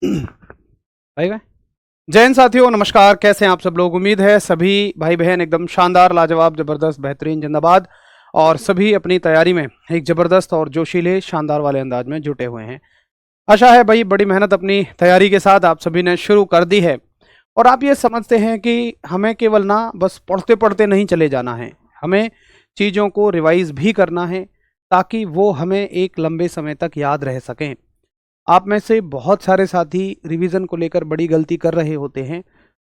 भाई भाई जय हिंद साथियों, नमस्कार। कैसे हैं आप सब लोग? उम्मीद है सभी भाई बहन एकदम शानदार, लाजवाब, जबरदस्त, बेहतरीन, जिंदाबाद और सभी अपनी तैयारी में एक जबरदस्त और जोशीले शानदार वाले अंदाज में जुटे हुए हैं। आशा है भाई बड़ी मेहनत अपनी तैयारी के साथ आप सभी ने शुरू कर दी है और आप ये समझते हैं कि हमें केवल ना बस पढ़ते पढ़ते नहीं चले जाना है, हमें चीज़ों को रिवाइज भी करना है ताकि वो हमें एक लंबे समय तक याद रह सकें। आप में से बहुत सारे साथी रिवीजन को लेकर बड़ी गलती कर रहे होते हैं।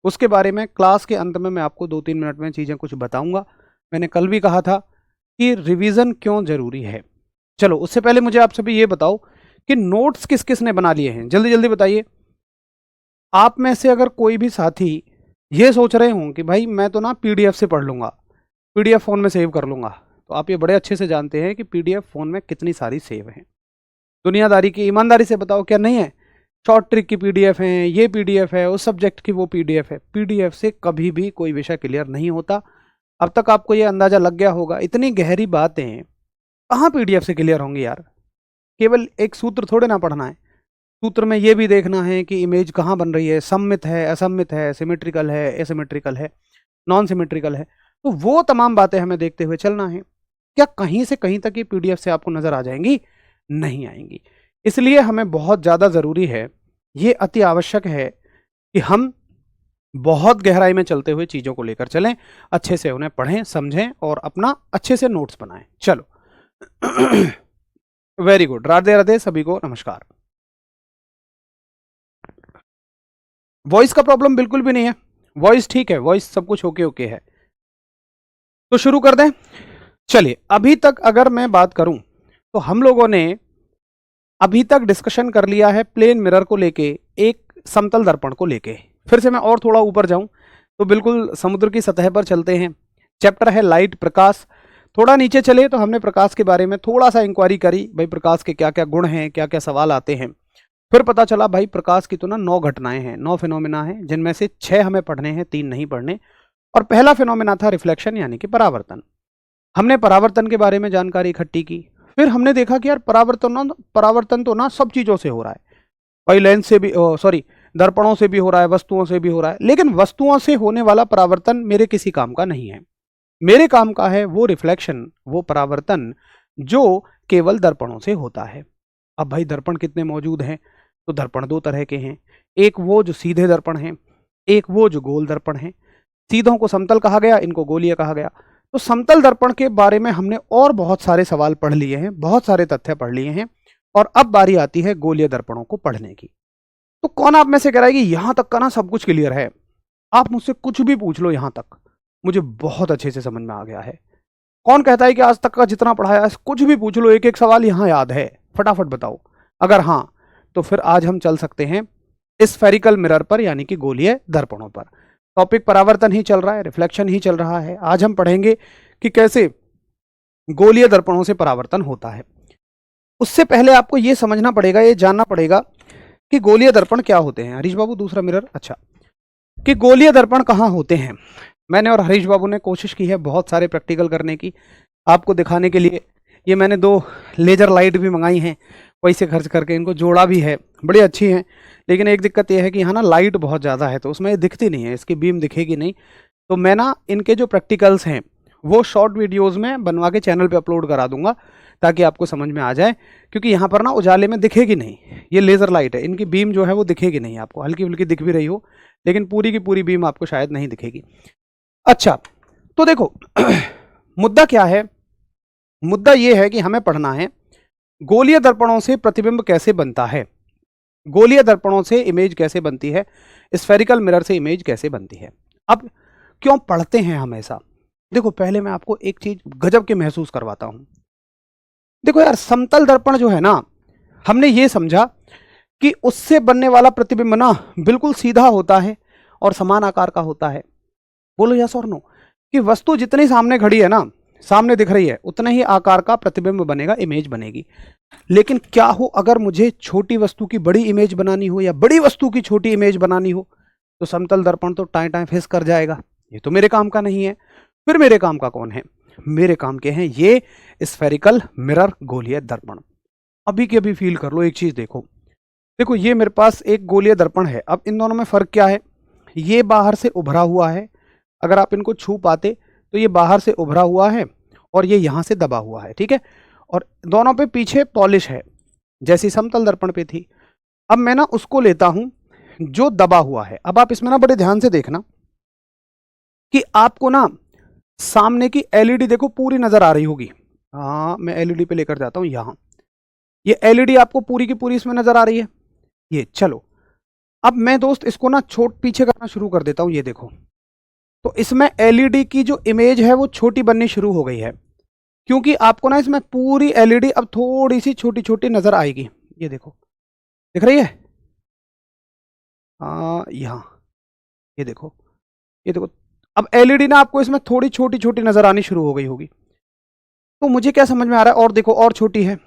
उसके बारे में क्लास के अंत में मैं आपको 2-3 मिनट में चीज़ें कुछ बताऊंगा। मैंने कल भी कहा था कि रिवीजन क्यों ज़रूरी है। चलो उससे पहले मुझे आप सभी ये बताओ कि नोट्स किस किस ने बना लिए हैं, जल्दी जल्दी बताइए। आप में से अगर कोई भी साथी ये सोच रहे हों कि भाई मैं तो ना पीडीएफ से पढ़ लूँगा, पीडीएफ फ़ोन में सेव कर लूँगा, तो आप ये बड़े अच्छे से जानते हैं कि पीडीएफ फ़ोन में कितनी सारी सेव हैं। दुनियादारी की ईमानदारी से बताओ, क्या नहीं है? शॉर्ट ट्रिक की पीडीएफ है, ये पीडीएफ है, उस सब्जेक्ट की वो पीडीएफ है। पीडीएफ से कभी भी कोई विषय क्लियर नहीं होता। अब तक आपको ये अंदाजा लग गया होगा। इतनी गहरी बातें कहाँ पीडीएफ से क्लियर होंगी यार? केवल एक सूत्र थोड़े ना पढ़ना है, सूत्र में ये भी देखना है कि इमेज कहाँ बन रही है, सममित है, असममित है, सिमेट्रिकल है, एसिमेट्रिकल है, नॉन सिमेट्रिकल है। तो वो तमाम बातें हमें देखते हुए चलना है। क्या कहीं से कहीं तक ये पीडीएफ से आपको नजर आ जाएंगी? नहीं आएंगी। इसलिए हमें बहुत ज़्यादा ज़रूरी है, ये अति आवश्यक है कि हम बहुत गहराई में चलते हुए चीज़ों को लेकर चलें, अच्छे से उन्हें पढ़ें, समझें और अपना अच्छे से नोट्स बनाएं। चलो वेरी गुड, राधे राधे, सभी को नमस्कार। वॉइस का प्रॉब्लम बिल्कुल भी नहीं है, वॉइस ठीक है, वॉइस सब कुछ ओके ओके है। तो शुरू कर दें। चलिए, अभी तक अगर मैं बात करूं तो हम लोगों ने अभी तक डिस्कशन कर लिया है प्लेन मिरर को लेके, एक समतल दर्पण को लेके। फिर से मैं और थोड़ा ऊपर जाऊं तो बिल्कुल समुद्र की सतह पर चलते हैं। चैप्टर है लाइट, प्रकाश। थोड़ा नीचे चले तो हमने प्रकाश के बारे में थोड़ा सा इंक्वायरी करी, भाई प्रकाश के क्या क्या गुण हैं, क्या क्या सवाल आते हैं। फिर पता चला भाई प्रकाश की तो ना 9 घटनाएं हैं, 9 फिनोमिना हैं, जिनमें से 6 हमें पढ़ने हैं, 3 नहीं पढ़ने। और पहला फिनोमिना था रिफ्लेक्शन, यानी कि परावर्तन। हमने परावर्तन के बारे में जानकारी इकट्ठी की। फिर हमने देखा कि यार परावर्तन तो ना सब चीज़ों से हो रहा है भाई, लेंस से भी, सॉरी, दर्पणों से भी हो रहा है, वस्तुओं से भी हो रहा है। लेकिन वस्तुओं से होने वाला परावर्तन मेरे किसी काम का नहीं है। मेरे काम का है वो रिफ्लेक्शन, वो परावर्तन जो केवल दर्पणों से होता है। अब भाई दर्पण कितने मौजूद हैं? तो दर्पण 2 तरह के हैं। एक वो जो सीधे दर्पण हैं, एक वो जो गोल दर्पण हैं। सीधों को समतल कहा गया, इनको गोलीय कहा गया। तो समतल दर्पण के बारे में हमने और बहुत सारे सवाल पढ़ लिए हैं, बहुत सारे तथ्य पढ़ लिए हैं। और अब बारी आती है गोलीय दर्पणों को पढ़ने की। तो कौन आप में से कह रहा है कि यहां तक का ना सब कुछ क्लियर है? आप मुझसे कुछ भी पूछ लो, यहां तक मुझे बहुत अच्छे से समझ में आ गया है। कौन कहता है कि आज तक का जितना पढ़ाया है कुछ भी पूछ लो, एक एक सवाल यहां याद है? फटाफट बताओ। अगर हाँ, तो फिर आज हम चल सकते हैं स्फेरिकल मिरर पर, यानी कि गोलीय दर्पणों पर। टॉपिक परावर्तन ही चल रहा है, रिफ्लेक्शन ही चल रहा है। आज हम पढ़ेंगे कि कैसे गोलीय दर्पणों से परावर्तन होता है। उससे पहले आपको यह समझना पड़ेगा, यह जानना पड़ेगा कि गोलीय दर्पण क्या होते हैं। हरीश बाबू दूसरा मिरर, अच्छा, कि गोलीय दर्पण कहाँ होते हैं। मैंने और हरीश बाबू ने कोशिश की है बहुत सारे प्रैक्टिकल करने की, आपको दिखाने के लिए। ये मैंने 2 लेजर लाइट भी मंगाई हैं पैसे खर्च करके, इनको जोड़ा भी है, बड़ी अच्छी हैं। लेकिन एक दिक्कत यह है कि यहाँ ना लाइट बहुत ज़्यादा है, तो उसमें ये दिखती नहीं है, इसकी बीम दिखेगी नहीं। तो मैं ना इनके जो प्रैक्टिकल्स हैं वो शॉर्ट वीडियोज़ में बनवा के चैनल पे अपलोड करा दूंगा, ताकि आपको समझ में आ जाए। क्योंकि यहाँ पर ना उजाले में दिखेगी नहीं, ये लेज़र लाइट है, इनकी बीम जो है वो दिखेगी नहीं आपको, हल्की फुल्की दिख भी रही हो, लेकिन पूरी की पूरी बीम आपको शायद नहीं दिखेगी। अच्छा, तो देखो मुद्दा क्या है? मुद्दा ये है कि हमें पढ़ना है गोलीय दर्पणों से प्रतिबिंब कैसे बनता है, गोलीय दर्पणों से इमेज कैसे बनती है, स्फेरिकल मिरर से इमेज कैसे बनती है। अब क्यों पढ़ते हैं हम ऐसा? देखो, पहले मैं आपको एक चीज गजब के महसूस करवाता हूं। देखो यार, समतल दर्पण जो है ना, हमने ये समझा कि उससे बनने वाला प्रतिबिंब ना बिल्कुल सीधा होता है और समान आकार का होता है। बोलो यस और नो, कि वस्तु जितनी सामने खड़ी है ना, सामने दिख रही है, उतना ही आकार का प्रतिबिंब बनेगा, इमेज बनेगी। लेकिन क्या हो अगर मुझे छोटी वस्तु की बड़ी इमेज बनानी हो या बड़ी वस्तु की छोटी इमेज बनानी हो? तो समतल दर्पण तो टाइम टाइम फिस कर जाएगा। ये तो मेरे काम का नहीं है। फिर मेरे काम का कौन है? मेरे काम के हैं ये स्फेरिकल मिरर, गोलीय दर्पण। अभी के अभी फील कर लो, एक चीज देखो, देखो ये मेरे पास एक गोलीय दर्पण है। अब इन दोनों में फर्क क्या है, ये बाहर से उभरा हुआ है, अगर आप इनको छू पाते तो ये बाहर से उभरा हुआ है और ये यहां से दबा हुआ है, ठीक है। और दोनों पे पीछे पॉलिश है जैसी समतल दर्पण पे थी। अब मैं ना उसको लेता हूं जो दबा हुआ है। अब आप इसमें ना बड़े ध्यान से देखना कि आपको ना सामने की एलईडी देखो पूरी नजर आ रही होगी। हाँ मैं एलईडी पे लेकर जाता हूं, यहां ये एलईडी आपको पूरी की पूरी इसमें नजर आ रही है। ये चलो, अब मैं दोस्त इसको ना छोट पीछे करना शुरू कर देता हूं। ये देखो, तो इसमें एलईडी की जो इमेज है वो छोटी बननी शुरू हो गई है, क्योंकि आपको ना इसमें पूरी एलईडी अब थोड़ी सी छोटी छोटी नजर आएगी। ये देखो, दिख रही है? यहाँ ये देखो, ये देखो, अब एलईडी ना आपको इसमें थोड़ी छोटी छोटी नजर आनी शुरू हो गई होगी। तो मुझे क्या समझ में आ रहा है, और देखो और छोटी है,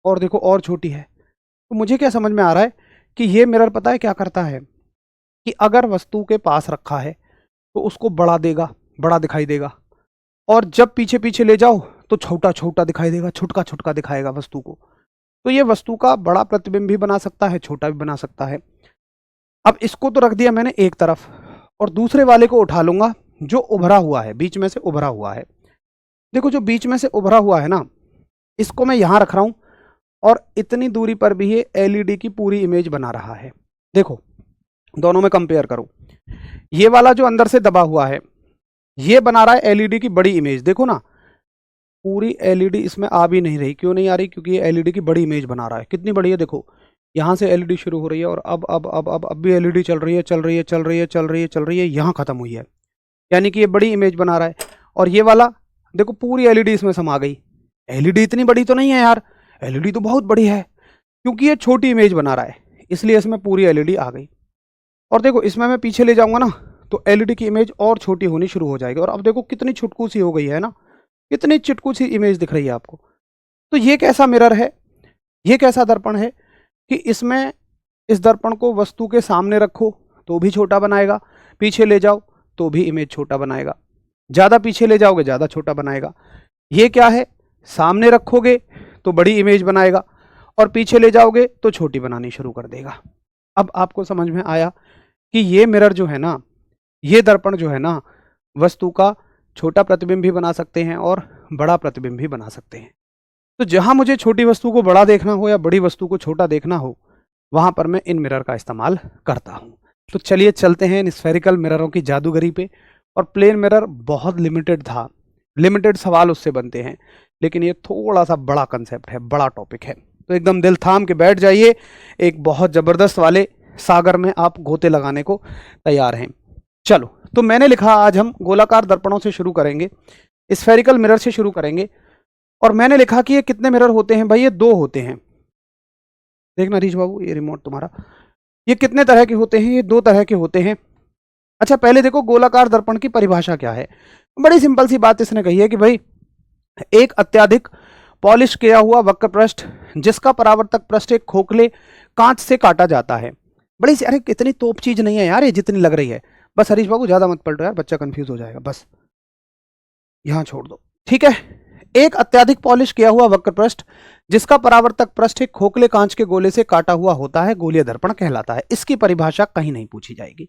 और देखो और छोटी है। तो मुझे क्या समझ में आ रहा है कि ये मिरर पता है क्या करता है कि अगर वस्तु के पास रखा है तो उसको बड़ा देगा, बड़ा दिखाई देगा, और जब पीछे पीछे ले जाओ तो छोटा छोटा दिखाई देगा, छुटका छुटका दिखाएगा वस्तु को। तो ये वस्तु का बड़ा प्रतिबिंब भी बना सकता है, छोटा भी बना सकता है। अब इसको तो रख दिया मैंने एक तरफ, और दूसरे वाले को उठा लूंगा जो उभरा हुआ है, बीच में से उभरा हुआ है। देखो जो बीच में से उभरा हुआ है ना, इसको मैं यहां रख रहा हूं और इतनी दूरी पर भी ये एलईडी की पूरी इमेज बना रहा है। देखो दोनों में कंपेयर करो, ये वाला जो अंदर से दबा हुआ है ये बना रहा है एलईडी की बड़ी इमेज। देखो ना पूरी एलईडी इसमें आ भी नहीं रही, क्यों नहीं आ रही? क्योंकि ये एलईडी की बड़ी इमेज बना रहा है। कितनी बड़ी है देखो, यहाँ से एलईडी शुरू हो रही है और अब भी एलईडी चल रही है, चल रही है, चल रही है, चल रही है, चल रही है, यहाँ खत्म हुई है। यानी कि ये बड़ी इमेज बना रहा है। और ये वाला देखो पूरी एलईडी इसमें समा गई। एलईडी इतनी बड़ी तो नहीं है यार, एलईडी तो बहुत बड़ी है, क्योंकि ये छोटी इमेज बना रहा है इसलिए इसमें पूरी एलईडी आ गई। और देखो इसमें मैं पीछे ले जाऊंगा ना तो एलईडी की इमेज और छोटी होनी शुरू हो जाएगी। और अब देखो कितनी छुटकू सी हो गई है ना, कितनी चुटकू सी इमेज दिख रही है आपको। तो ये कैसा मिरर है, ये कैसा दर्पण है कि इसमें इस दर्पण को वस्तु के सामने रखो तो भी छोटा बनाएगा, पीछे ले जाओ तो भी इमेज छोटा बनाएगा, ज़्यादा पीछे ले जाओगे ज़्यादा छोटा बनाएगा। ये क्या है, सामने रखोगे तो बड़ी इमेज बनाएगा और पीछे ले जाओगे तो छोटी बनानी शुरू कर देगा। अब आपको समझ में आया कि ये मिरर जो है ना, ये दर्पण जो है ना, वस्तु का छोटा प्रतिबिंब भी बना सकते हैं और बड़ा प्रतिबिंब भी बना सकते हैं। तो जहां मुझे छोटी वस्तु को बड़ा देखना हो या बड़ी वस्तु को छोटा देखना हो, वहां पर मैं इन मिरर का इस्तेमाल करता हूं। तो चलिए चलते हैं इन स्फेरिकल मिररों की जादूगरी पे। और प्लेन मिरर बहुत लिमिटेड था, लिमिटेड सवाल उससे बनते हैं, लेकिन ये थोड़ा सा बड़ा कंसेप्ट है, बड़ा टॉपिक है। तो एकदम दिल थाम के बैठ जाइए, एक बहुत जबरदस्त वाले सागर में आप गोते लगाने को तैयार हैं। चलो, तो मैंने लिखा आज हम गोलाकार दर्पणों से शुरू करेंगे, स्फेरिकल मिरर से शुरू करेंगे। और मैंने लिखा कि ये कितने मिरर होते हैं भाई? ये दो होते हैं। देखना रीच बाबू, ये रिमोट तुम्हारा। ये कितने तरह के होते हैं? ये दो तरह के होते हैं। अच्छा पहले देखो गोलाकार दर्पण की परिभाषा क्या है। बड़ी सिंपल सी बात इसने कही है कि भाई एक अत्यधिक पॉलिश किया हुआ वक्र पृष्ठ जिसका परावर्तक पृष्ठ एक खोखले कांच से काटा जाता है। बड़ी सी, अरे कितनी तोप चीज नहीं है यार ये जितनी लग रही है। बस हरीश बाबू ज्यादा मत पलटो यार, बच्चा कंफ्यूज हो जाएगा, बस यहां छोड़ दो, ठीक है। एक अत्यधिक पॉलिश किया हुआ वक्र पृष्ठ जिसका परावर्तक पृष्ठ एक खोखले कांच के गोले से काटा हुआ होता है गोलीय दर्पण कहलाता है। इसकी परिभाषा कहीं नहीं पूछी जाएगी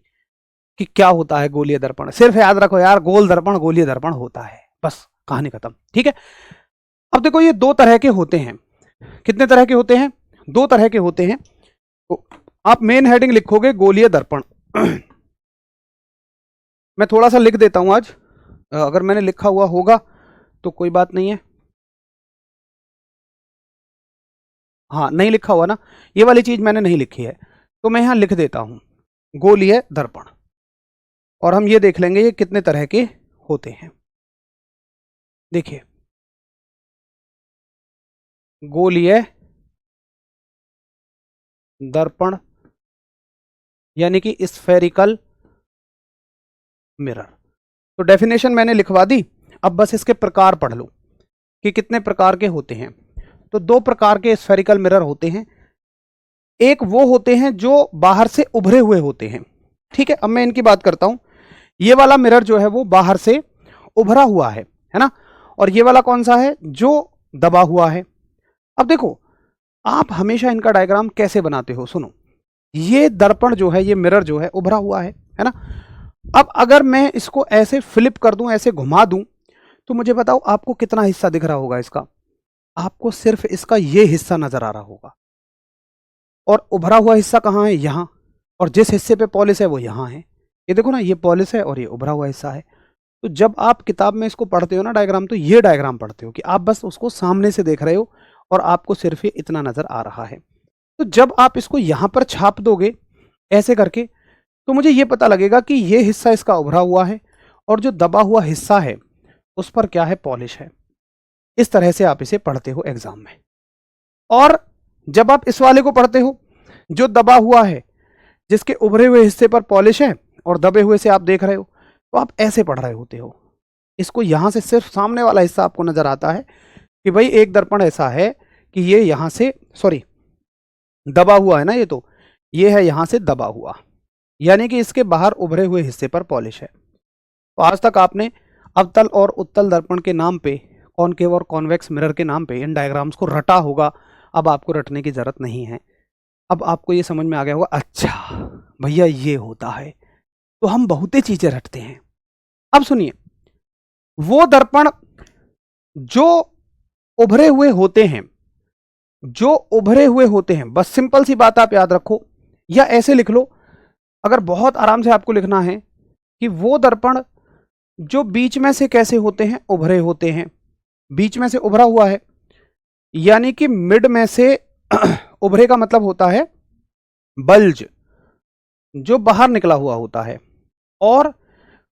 कि क्या होता है गोलीय दर्पण, सिर्फ याद रखो यार गोल दर्पण गोलीय दर्पण होता है, बस कहानी खत्म, ठीक है। अब देखो ये दो तरह के होते हैं। कितने तरह के होते हैं? दो तरह के होते हैं। तो आप मेन हेडिंग लिखोगे गोलीय दर्पण। मैं थोड़ा सा लिख देता हूं आज, अगर मैंने लिखा हुआ होगा तो कोई बात नहीं है। हाँ नहीं लिखा हुआ ना, ये वाली चीज मैंने नहीं लिखी है, तो मैं यहां लिख देता हूं गोलीय दर्पण। और हम ये देख लेंगे ये कितने तरह के होते हैं। देखिए गोलीय दर्पण यानी कि स्फेरिकल मिरर। तो डेफिनेशन मैंने लिखवा दी, अब बस इसके प्रकार पढ़ लो कि कितने प्रकार के होते हैं। तो दो प्रकार के स्फेरिकल मिरर होते हैं। एक वो होते हैं जो बाहर से उभरे हुए होते हैं, ठीक है। अब मैं इनकी बात करता हूं। ये वाला मिरर जो है वो बाहर से उभरा हुआ है ना। और ये वाला कौन सा है? जो दबा हुआ है। अब देखो आप हमेशा इनका डायग्राम कैसे बनाते हो, सुनो। ये दर्पण जो है, ये मिरर जो है उभरा हुआ है ना। अब अगर मैं इसको ऐसे फ्लिप कर दूं, ऐसे घुमा दूं, तो मुझे बताओ आपको कितना हिस्सा दिख रहा होगा इसका? आपको सिर्फ इसका ये हिस्सा नजर आ रहा होगा, और उभरा हुआ हिस्सा कहाँ है? यहाँ। और जिस हिस्से पे पॉलिश है वो यहाँ है। ये देखो ना, ये पॉलिश है और ये उभरा हुआ हिस्सा है। तो जब आप किताब में इसको पढ़ते हो ना डायग्राम, तो ये डायग्राम पढ़ते हो कि आप बस उसको सामने से देख रहे हो और आपको सिर्फ ये इतना नजर आ रहा है। तो जब आप इसको यहां पर छाप दोगे ऐसे करके, तो मुझे ये पता लगेगा कि ये हिस्सा इसका उभरा हुआ है और जो दबा हुआ हिस्सा है उस पर क्या है? पॉलिश है। इस तरह से आप इसे पढ़ते हो एग्जाम में। और जब आप इस वाले को पढ़ते हो जो दबा हुआ है, जिसके उभरे हुए हिस्से पर पॉलिश है और दबे हुए से आप देख रहे हो, तो आप ऐसे पढ़ रहे होते हो इसको। यहां से सिर्फ सामने वाला हिस्सा आपको नजर आता है कि भाई एक दर्पण ऐसा है कि ये यहां से, सॉरी, दबा हुआ है ना, ये है यहां से दबा हुआ, यानी कि इसके बाहर उभरे हुए हिस्से पर पॉलिश है। तो आज तक आपने अवतल और उत्तल दर्पण के नाम पे, कॉनकेव और कॉन्वेक्स मिरर के नाम पे इन डायग्राम्स को रटा होगा। अब आपको रटने की जरूरत नहीं है। अब आपको ये समझ में आ गया होगा, अच्छा भैया ये होता है। तो हम बहुते चीजें रटते हैं। अब सुनिए, वो दर्पण जो उभरे हुए होते हैं, जो उभरे हुए होते हैं, बस सिंपल सी बात आप याद रखो, या ऐसे लिख लो अगर बहुत आराम से आपको लिखना है, कि वो दर्पण जो बीच में से कैसे होते हैं? उभरे होते हैं। बीच में से उभरा हुआ है, यानी कि मिड में से उभरे का मतलब होता है बल्ज, जो बाहर निकला हुआ होता है, और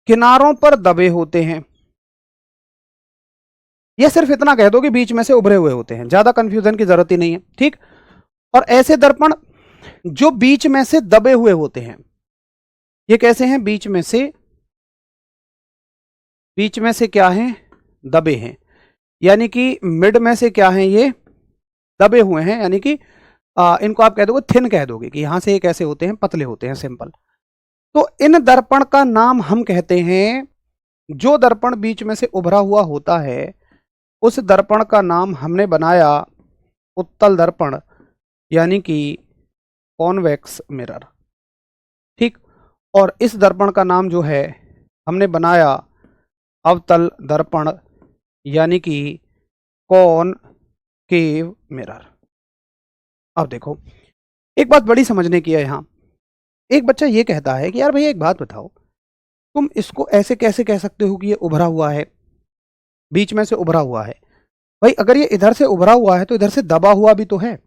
किनारों पर दबे होते हैं। यह सिर्फ इतना कह दो कि बीच में से उभरे हुए होते हैं, ज्यादा कंफ्यूजन की जरूरत ही नहीं है, ठीक। और ऐसे दर्पण जो बीच में से दबे हुए होते हैं, ये कैसे हैं? बीच में से क्या हैं? दबे हैं। यानी कि मिड में से क्या हैं? ये दबे हुए हैं, यानी कि इनको आप कह दोगे थिन, कह दोगे कि यहां से ये कैसे होते हैं? पतले होते हैं, सिंपल। तो इन दर्पण का नाम हम कहते हैं, जो दर्पण बीच में से उभरा हुआ होता है उस दर्पण का नाम हमने बनाया उत्तल दर्पण, यानी कि कॉन्वेक्स मिरर, ठीक। और इस दर्पण का नाम जो है हमने बनाया अवतल दर्पण, यानी कि कॉनकेव मिरर। अब देखो, एक बात बड़ी समझने की है यहां। एक बच्चा ये कहता है कि यार भैया एक बात बताओ, तुम इसको ऐसे कैसे कह सकते हो कि ये उभरा हुआ है, बीच में से उभरा हुआ है? भाई अगर ये इधर से उभरा हुआ है तो इधर से दबा हुआ भी तो है,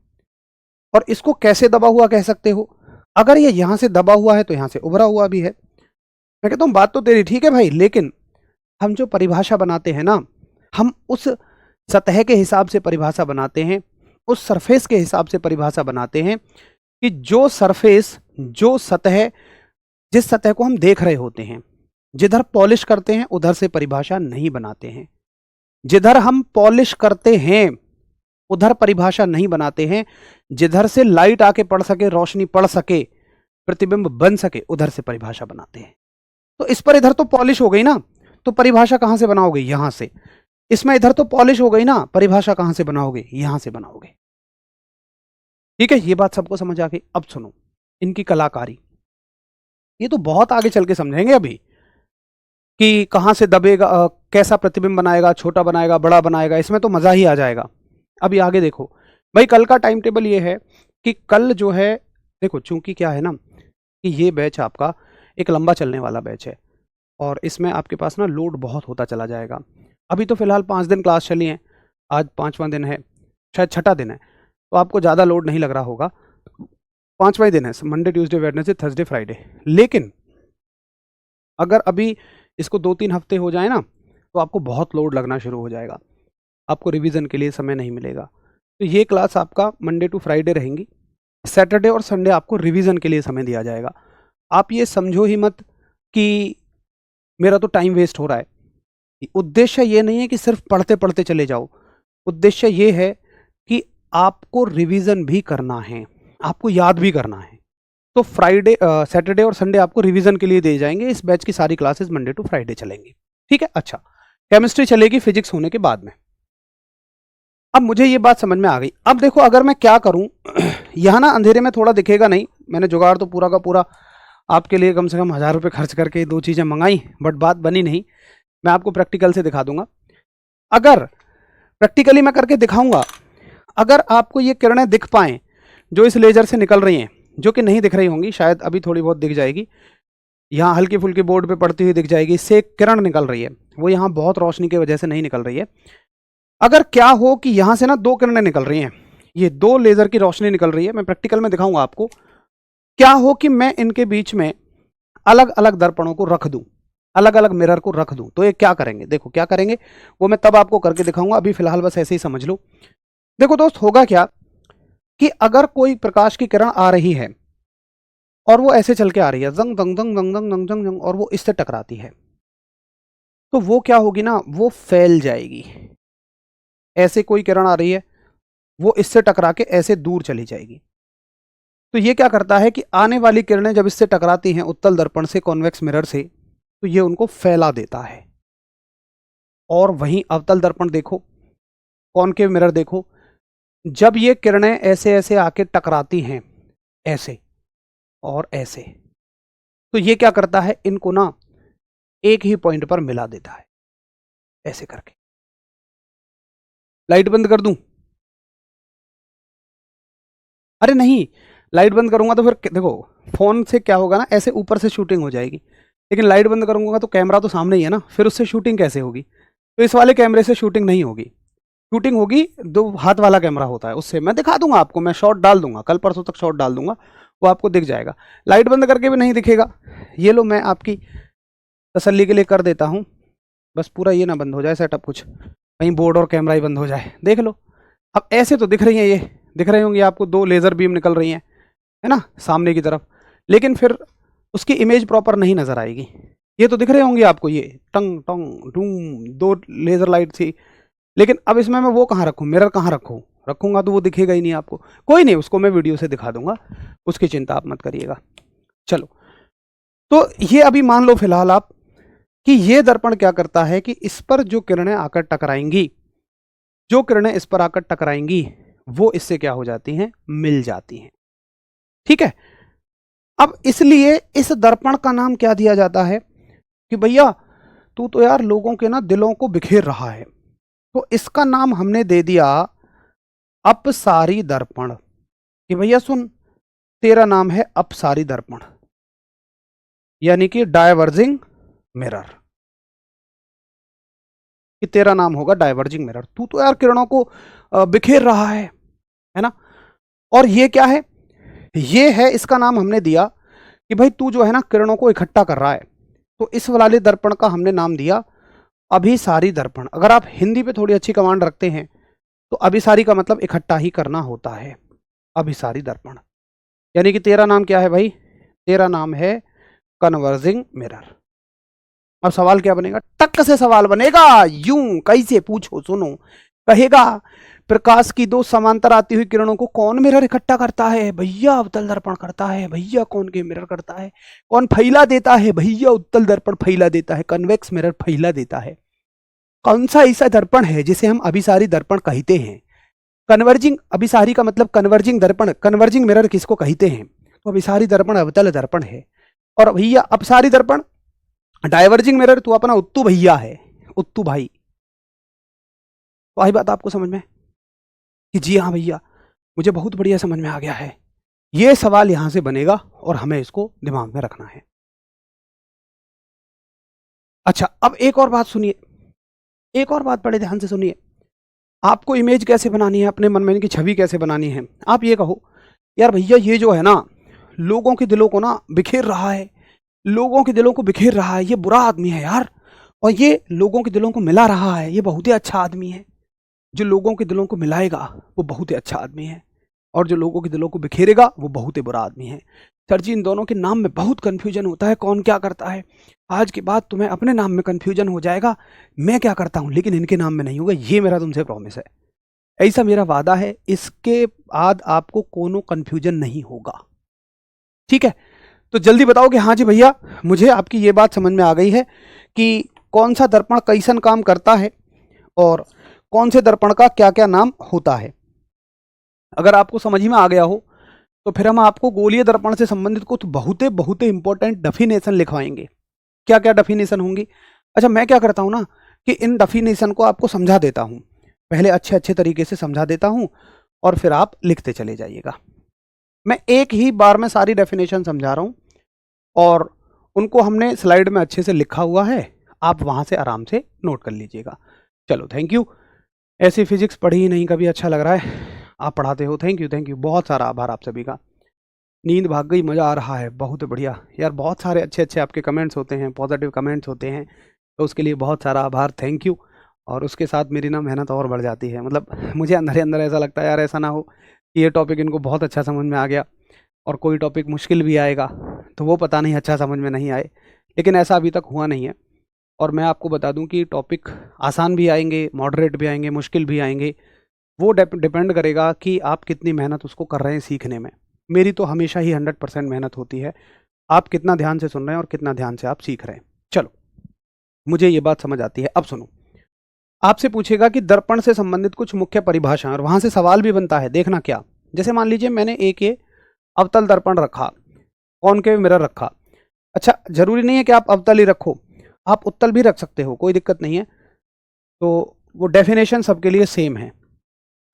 और इसको कैसे दबा हुआ कह सकते हो? अगर ये यहां से दबा हुआ है तो यहां से उभरा हुआ भी है। मैं कहता हूं बात तो तेरी ठीक है भाई, लेकिन हम जो परिभाषा बनाते हैं ना, हम उस सतह के हिसाब से परिभाषा बनाते हैं, उस सरफेस के हिसाब से परिभाषा बनाते हैं, कि जो सरफेस, जो सतह, जिस सतह को हम देख रहे होते हैं, जिधर पॉलिश करते हैं उधर से परिभाषा नहीं बनाते हैं। जिधर हम पॉलिश करते हैं उधर परिभाषा नहीं बनाते हैं। जिधर से लाइट आके पड़ सके, रोशनी पड़ सके, प्रतिबिंब बन सके, उधर से परिभाषा बनाते हैं। तो इस पर इधर तो पॉलिश हो गई ना, तो परिभाषा कहां से बनाओगे? यहां से। इसमें इधर तो पॉलिश हो गई ना, परिभाषा कहां से बनाओगे? यहां से बनाओगे, ठीक है। ये बात सबको समझ आ गई। अब सुनो इनकी कलाकारी, ये तो बहुत आगे चल के समझेंगे अभी, कि कहां से दबेगा, कैसा प्रतिबिंब बनाएगा, छोटा बनाएगा, बड़ा बनाएगा, इसमें तो मजा ही आ जाएगा। अभी आगे देखो भाई, कल का टाइम टेबल ये है कि कल जो है, देखो चूंकि क्या है ना, कि ये बैच आपका एक लंबा चलने वाला बैच है, और इसमें आपके पास ना लोड बहुत होता चला जाएगा। अभी तो फिलहाल 5 दिन क्लास चली है, आज 5वां दिन है, शायद 6ठा दिन है, तो आपको ज़्यादा लोड नहीं लग रहा होगा। 5वां दिन है, Monday Tuesday Wednesday Thursday Friday. लेकिन अगर अभी इसको 2-3 हफ्ते हो जाए ना, तो आपको बहुत लोड लगना शुरू हो जाएगा, आपको रिवीजन के लिए समय नहीं मिलेगा। तो ये क्लास आपका मंडे टू फ्राइडे रहेंगी, सैटरडे और संडे आपको रिवीजन के लिए समय दिया जाएगा। आप ये समझो ही मत कि मेरा तो टाइम वेस्ट हो रहा है। उद्देश्य ये नहीं है कि सिर्फ पढ़ते पढ़ते चले जाओ, उद्देश्य ये है कि आपको रिवीजन भी करना है, आपको याद भी करना है। तो फ्राइडे, सैटरडे और संडे आपको रिवीजन के लिए दे जाएंगे। इस बैच की सारी क्लासेस मंडे टू फ्राइडे चलेंगी, ठीक है। अच्छा, केमिस्ट्री चलेगी फिजिक्स होने के बाद में। अब मुझे ये बात समझ में आ गई। अब देखो अगर मैं क्या करूं, यहां ना अंधेरे में थोड़ा दिखेगा नहीं, मैंने जुगाड़ तो पूरा का पूरा आपके लिए कम से कम 1000 रुपये खर्च करके 2 चीज़ें मंगाई, बट बात बनी नहीं। मैं आपको प्रैक्टिकल से दिखा दूंगा। अगर प्रैक्टिकली मैं करके दिखाऊंगा, अगर आपको ये किरणें दिख पाएँ जो इस लेजर से निकल रही हैं, जो कि नहीं दिख रही होंगी, शायद अभी थोड़ी बहुत दिख जाएगी, यहाँ हल्की फुल्की बोर्ड पे पड़ती हुई दिख जाएगी, इससे एक किरण निकल रही है, वो यहाँ बहुत रोशनी की वजह से नहीं निकल रही है। अगर क्या हो कि यहाँ से ना 2 किरणें निकल रही हैं, ये 2 लेजर की रोशनी निकल रही है, मैं प्रैक्टिकल में दिखाऊंगा आपको। क्या हो कि मैं इनके बीच में अलग अलग दर्पणों को रख दूं, अलग अलग मिरर को रख दूं, तो ये क्या करेंगे, देखो क्या करेंगे, वो मैं तब आपको करके दिखाऊंगा, अभी फिलहाल बस ऐसे ही समझ लो। देखो दोस्त, होगा क्या कि अगर कोई प्रकाश की किरण आ रही है और वो ऐसे चल के आ रही है, जंग जंग जंग जंग जंग जंग जंग जंग, और वो इससे टकराती है, तो वो क्या होगी ना, वो फैल जाएगी। ऐसे कोई किरण आ रही है, वो इससे टकरा के ऐसे दूर चली जाएगी। तो ये क्या करता है कि आने वाली किरणें जब इससे टकराती हैं उत्तल दर्पण से, कॉन्वेक्स मिरर से, तो ये उनको फैला देता है। और वहीं अवतल दर्पण देखो, कॉनकेव मिरर देखो, जब ये किरणें ऐसे ऐसे आके टकराती हैं, ऐसे और ऐसे, तो ये क्या करता है, इनको ना एक ही पॉइंट पर मिला देता है, ऐसे करके। लाइट बंद कर दूं? अरे नहीं, लाइट बंद करूंगा तो फिर देखो फोन से क्या होगा ना, ऐसे ऊपर से शूटिंग हो जाएगी, लेकिन लाइट बंद करूंगा तो कैमरा तो सामने ही है ना, फिर उससे शूटिंग कैसे होगी? तो इस वाले कैमरे से शूटिंग नहीं होगी, शूटिंग होगी 2 हाथ वाला कैमरा होता है, उससे मैं दिखा दूंगा आपको, मैं शॉट डाल दूंगा, कल परसों तक शॉट डाल दूंगा, वो आपको दिख जाएगा। लाइट बंद करके भी नहीं दिखेगा, ये लो मैं आपकी तसल्ली के लिए कर देता हूँ, बस पूरा ये ना बंद हो जाए सेटअप, कुछ कहीं बोर्ड और कैमरा ही बंद हो जाए। देख लो, अब ऐसे तो दिख रही हैं, ये दिख रही होंगी आपको, 2 लेज़र बीम निकल रही हैं, है ना, सामने की तरफ, लेकिन फिर उसकी इमेज प्रॉपर नहीं नजर आएगी। ये तो दिख रहे होंगे आपको, ये टंग टंग डूम 2 लेजर लाइट थी, लेकिन अब इसमें मैं वो कहाँ रखूँ, मिरर कहाँ रखूँ, रखूंगा तो वो दिखेगा ही नहीं आपको। कोई नहीं, उसको मैं वीडियो से दिखा दूंगा, उसकी चिंता आप मत करिएगा। चलो, तो ये अभी मान लो फिलहाल आप कि ये दर्पण क्या करता है कि इस पर जो किरणें आकर टकराएंगी, जो किरणें इस पर आकर टकराएंगी, वो इससे क्या हो जाती हैं, मिल जाती हैं। ठीक है, अब इसलिए इस दर्पण का नाम क्या दिया जाता है कि भैया तू तो यार लोगों के ना दिलों को बिखेर रहा है, तो इसका नाम हमने दे दिया अपसारी दर्पण, कि भैया सुन, तेरा नाम है अपसारी दर्पण, यानी कि डायवर्जिंग मिरर, कि तेरा नाम होगा डायवर्जिंग मिरर, तू तो यार किरणों को बिखेर रहा है ना। और ये क्या है, ये है, इसका नाम हमने दिया कि भाई तू जो है ना किरणों को इकट्ठा कर रहा है, तो इस वाले दर्पण का हमने नाम दिया अभिसारी दर्पण। अगर आप हिंदी पे थोड़ी अच्छी कमांड रखते हैं तो अभिसारी का मतलब इकट्ठा ही करना होता है, अभिसारी दर्पण। यानी कि तेरा नाम क्या है भाई, तेरा नाम है कन्वर्जिंग मिरर। अब सवाल क्या बनेगा, टक से सवाल बनेगा, यूं कैसे पूछो सुनो, कहेगा प्रकाश की 2 समांतर आती हुई किरणों को कौन मिरर इकट्ठा करता है, भैया अवतल दर्पण करता है, भैया कौन के मिरर करता है, कौन फैला देता है, भैया उत्तल दर्पण फैला देता है, कन्वेक्स मिरर फैला देता है। कौन सा ऐसा दर्पण है जिसे हम अभिसारी दर्पण कहते हैं? कन्वर्जिंग, अभिसारी का मतलब कन्वर्जिंग दर्पण, कन्वर्जिंग मिरर किसको कहते हैं? तो अभिसारी दर्पण अवतल दर्पण है, और भैया अपसारी दर्पण डायवर्जिंग मिरर तो अपना उत्तू भैया है, उत्तू भाई। तो आई बात आपको समझ में कि जी हाँ भैया, मुझे बहुत बढ़िया समझ में आ गया है। ये सवाल यहां से बनेगा और हमें इसको दिमाग में रखना है। अच्छा, अब एक और बात सुनिए, एक और बात बड़े ध्यान से सुनिए। आपको इमेज कैसे बनानी है, अपने मन में इनकी छवि कैसे बनानी है? आप ये कहो यार भैया ये जो है ना लोगों के दिलों को ना बिखेर रहा है, लोगों के दिलों को बिखेर रहा है, ये बुरा आदमी है यार, और ये लोगों के दिलों को मिला रहा है, ये बहुत ही अच्छा आदमी है। जो लोगों के दिलों को मिलाएगा वो बहुत ही अच्छा आदमी है, और जो लोगों के दिलों को बिखेरेगा वो बहुत ही बुरा आदमी है। सर जी इन दोनों के नाम में बहुत कन्फ्यूजन होता है, कौन क्या करता है। आज के बाद तुम्हें अपने नाम में कन्फ्यूजन हो जाएगा, मैं क्या करता हूं, लेकिन इनके नाम में नहीं होगा, ये मेरा तुमसे प्रॉमिस है, ऐसा मेरा वादा है। इसके बाद आपको कोनो कन्फ्यूजन नहीं होगा, ठीक है? तो जल्दी बताओ कि हाँ जी भैया मुझे आपकी ये बात समझ में आ गई है कि कौन सा दर्पण कैसन काम करता है और कौन से दर्पण का क्या क्या नाम होता है। अगर आपको समझ में आ गया हो तो फिर हम आपको गोलीय दर्पण से संबंधित कुछ बहुते बहुते इंपॉर्टेंट डेफिनेशन लिखवाएंगे। क्या क्या डेफिनेशन होंगी? अच्छा, मैं क्या करता हूँ ना कि इन डेफिनेशन को आपको समझा देता हूँ, पहले अच्छे अच्छे तरीके से समझा देता हूँ और फिर आप लिखते चले जाइएगा। मैं एक ही बार में सारी डेफिनेशन समझा रहा हूँ और उनको हमने स्लाइड में अच्छे से लिखा हुआ है, आप वहाँ से आराम से नोट कर लीजिएगा। चलो, थैंक यू। ऐसी फिजिक्स पढ़ी ही नहीं कभी, अच्छा लग रहा है आप पढ़ाते हो। थैंक यू, बहुत सारा आभार आप सभी का। नींद भाग गई, मज़ा आ रहा है, बहुत बढ़िया यार। बहुत सारे अच्छे अच्छे आपके कमेंट्स होते हैं, पॉजिटिव कमेंट्स होते हैं, तो उसके लिए बहुत सारा आभार, थैंक यू। और उसके साथ मेरी ना मेहनत और बढ़ जाती है, मतलब मुझे अंदर ही अंदर ऐसा लगता है यार ऐसा ना हो कि ये टॉपिक इनको बहुत अच्छा समझ में आ गया और कोई टॉपिक मुश्किल भी आएगा तो वो पता नहीं अच्छा समझ में नहीं आए, लेकिन ऐसा अभी तक हुआ नहीं है। और मैं आपको बता दूं कि टॉपिक आसान भी आएंगे, मॉडरेट भी आएंगे, मुश्किल भी आएंगे, वो डिपेंड करेगा कि आप कितनी मेहनत उसको कर रहे हैं सीखने में। मेरी तो हमेशा ही 100% मेहनत होती है, आप कितना ध्यान से सुन रहे हैं और कितना ध्यान से आप सीख रहे हैं। चलो, मुझे ये बात समझ आती है। अब सुनो, आपसे पूछेगा कि दर्पण से संबंधित कुछ मुख्य परिभाषाएं, और वहां से सवाल भी बनता है। देखना क्या, जैसे मान लीजिए मैंने एक ये अवतल दर्पण रखा, कॉनकेव मिरर रखा। अच्छा, जरूरी नहीं है कि आप अवतल ही रखो, आप उत्तल भी रख सकते हो, कोई दिक्कत नहीं है। तो वो डेफिनेशन सबके लिए सेम है।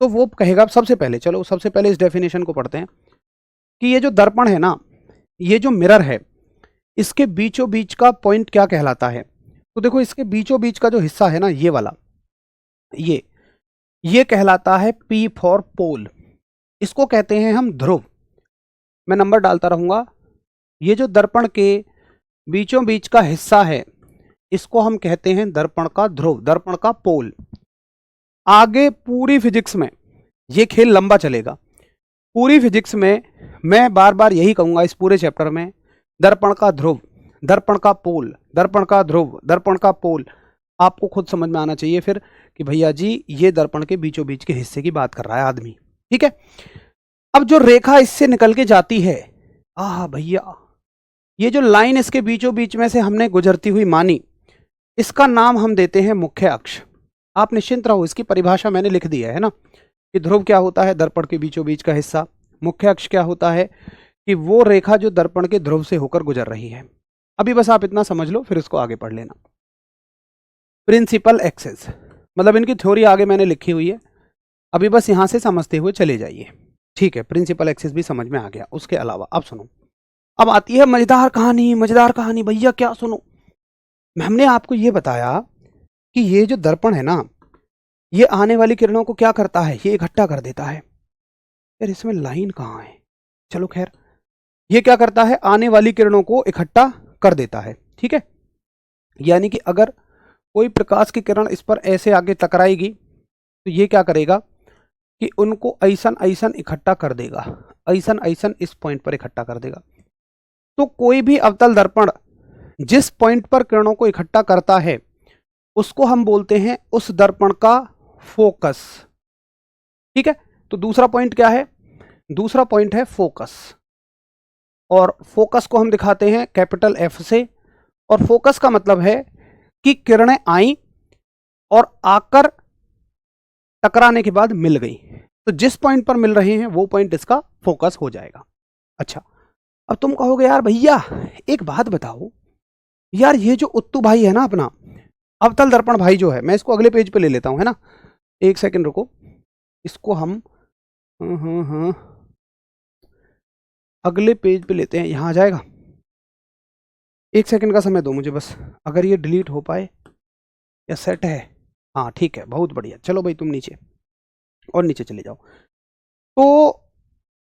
तो वो कहेगा सबसे पहले, चलो सबसे पहले इस डेफिनेशन को पढ़ते हैं कि ये जो दर्पण है ना, ये जो मिरर है, इसके बीचों बीच का पॉइंट क्या कहलाता है? तो देखो, इसके बीचों बीच का जो हिस्सा है ना, ये वाला, ये कहलाता है P फॉर पोल। इसको कहते हैं हम ध्रुव। मैं नंबर डालता रहूंगा। ये जो दर्पण के बीचों बीच का हिस्सा है, इसको हम कहते हैं दर्पण का ध्रुव, दर्पण का पोल। आगे पूरी फिजिक्स में ये खेल लंबा चलेगा। पूरी फिजिक्स में मैं बार बार यही कहूंगा, इस पूरे चैप्टर में दर्पण का ध्रुव, दर्पण का पोल, दर्पण का ध्रुव, दर्पण का पोल। आपको खुद समझ में आना चाहिए फिर कि भैया जी ये दर्पण के बीचों बीच के हिस्से की बात कर रहा है आदमी, ठीक है। अब जो रेखा इससे निकल के जाती है, आह भैया, ये जो लाइन इसके बीचों बीच में से हमने गुजरती हुई मानी, इसका नाम हम देते हैं मुख्य अक्ष। आप निश्चिंत रहो, इसकी परिभाषा मैंने लिख दी है ना, कि ध्रुव क्या होता है, दर्पण के बीचों बीच का हिस्सा। मुख्य अक्ष क्या होता है कि वो रेखा जो दर्पण के ध्रुव से होकर गुजर रही है। अभी बस आप इतना समझ लो, फिर इसको आगे पढ़ लेना। प्रिंसिपल एक्सेस, मतलब इनकी थ्योरी आगे मैंने लिखी हुई है, अभी बस यहां से समझते हुए चले जाइए, ठीक है। प्रिंसिपल एक्सेस भी समझ में आ गया। उसके अलावा अब सुनो, अब आती है मजेदार कहानी। मजेदार कहानी भैया, क्या सुनो, हमने आपको ये बताया कि ये जो दर्पण है ना, ये आने वाली किरणों को क्या करता है, ये इकट्ठा कर देता है। यार इसमें लाइन कहाँ है? चलो खैर, ये क्या करता है, आने वाली किरणों को इकट्ठा कर देता है, ठीक है। यानी कि अगर कोई प्रकाश की किरण इस पर ऐसे आगे टकराएगी तो ये क्या करेगा कि उनको ऐसन ऐसन इकट्ठा कर देगा, ऐसन ऐसन इस पॉइंट पर इकट्ठा कर देगा। तो कोई भी अवतल दर्पण जिस पॉइंट पर किरणों को इकट्ठा करता है, उसको हम बोलते हैं उस दर्पण का फोकस, ठीक है। तो दूसरा पॉइंट क्या है? दूसरा पॉइंट है फोकस, और फोकस को हम दिखाते हैं कैपिटल F से। और फोकस का मतलब है कि किरणें आई और आकर टकराने के बाद मिल गई, तो जिस पॉइंट पर मिल रहे हैं वो पॉइंट इसका फोकस हो जाएगा। अच्छा, अब तुम कहोगे यार भैया एक बात बताओ, यार ये जो उत्तू भाई है ना अपना अवतल दर्पण भाई जो है, मैं इसको अगले पेज पे ले लेता हूं, है ना, एक सेकंड रुको, इसको हम अगले पेज पे लेते हैं, यहां आ जाएगा। एक सेकंड का समय दो मुझे बस, अगर ये डिलीट हो पाए या सेट है। हाँ ठीक है, बहुत बढ़िया। चलो भाई तुम नीचे, और नीचे चले जाओ। तो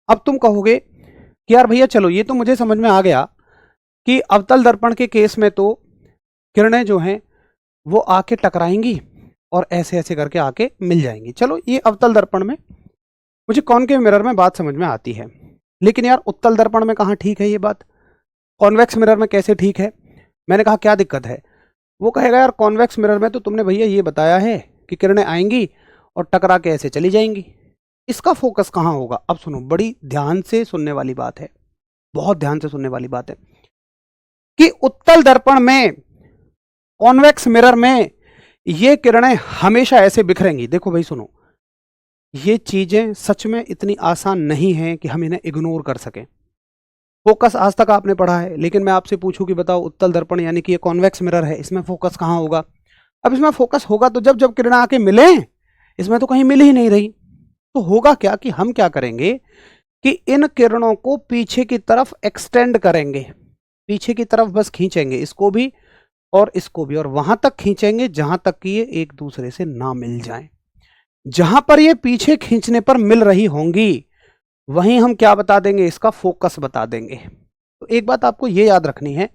अब तुम कहोगे कि यार भैया चलो ये तो मुझे समझ में आ गया कि अवतल दर्पण के केस में तो किरणें जो हैं वो आके टकराएंगी और ऐसे ऐसे करके आके मिल जाएंगी। चलो ये अवतल दर्पण में, मुझे कॉनकेव मिरर में बात समझ में आती है, लेकिन यार उत्तल दर्पण में कहाँ ठीक है ये बात, कॉन्वेक्स मिरर में कैसे ठीक है? मैंने कहा क्या दिक्कत है? वो कहेगा यार कॉन्वेक्स मिरर में तो तुमने भैया ये बताया है कि किरणें आएंगी और टकरा के ऐसे चली जाएंगी, इसका फोकस कहाँ होगा? अब सुनो, बड़ी ध्यान से सुनने वाली बात है, बहुत ध्यान से सुनने वाली बात है कि उत्तल दर्पण में, कॉन्वेक्स मिरर में ये किरणें हमेशा ऐसे बिखरेंगी। देखो भाई सुनो, ये चीजें सच में इतनी आसान नहीं है कि हम इन्हें इग्नोर कर सकें। फोकस आज तक आपने पढ़ा है, लेकिन मैं आपसे पूछूं कि बताओ उत्तल दर्पण यानी कि ये कॉन्वेक्स मिरर है, इसमें फोकस कहाँ होगा? अब इसमें फोकस होगा तो जब जब किरणें आके मिले, इसमें तो कहीं मिल ही नहीं रही। तो होगा क्या कि हम क्या करेंगे कि इन किरणों को पीछे की तरफ एक्सटेंड करेंगे, पीछे की तरफ बस खींचेंगे, इसको भी और इसको भी, और वहां तक खींचेंगे जहां तक कि ये एक दूसरे से ना मिल जाएं। जहां पर ये पीछे खींचने पर मिल रही होंगी वहीं हम क्या बता देंगे, इसका फोकस बता देंगे। तो एक बात आपको ये याद रखनी है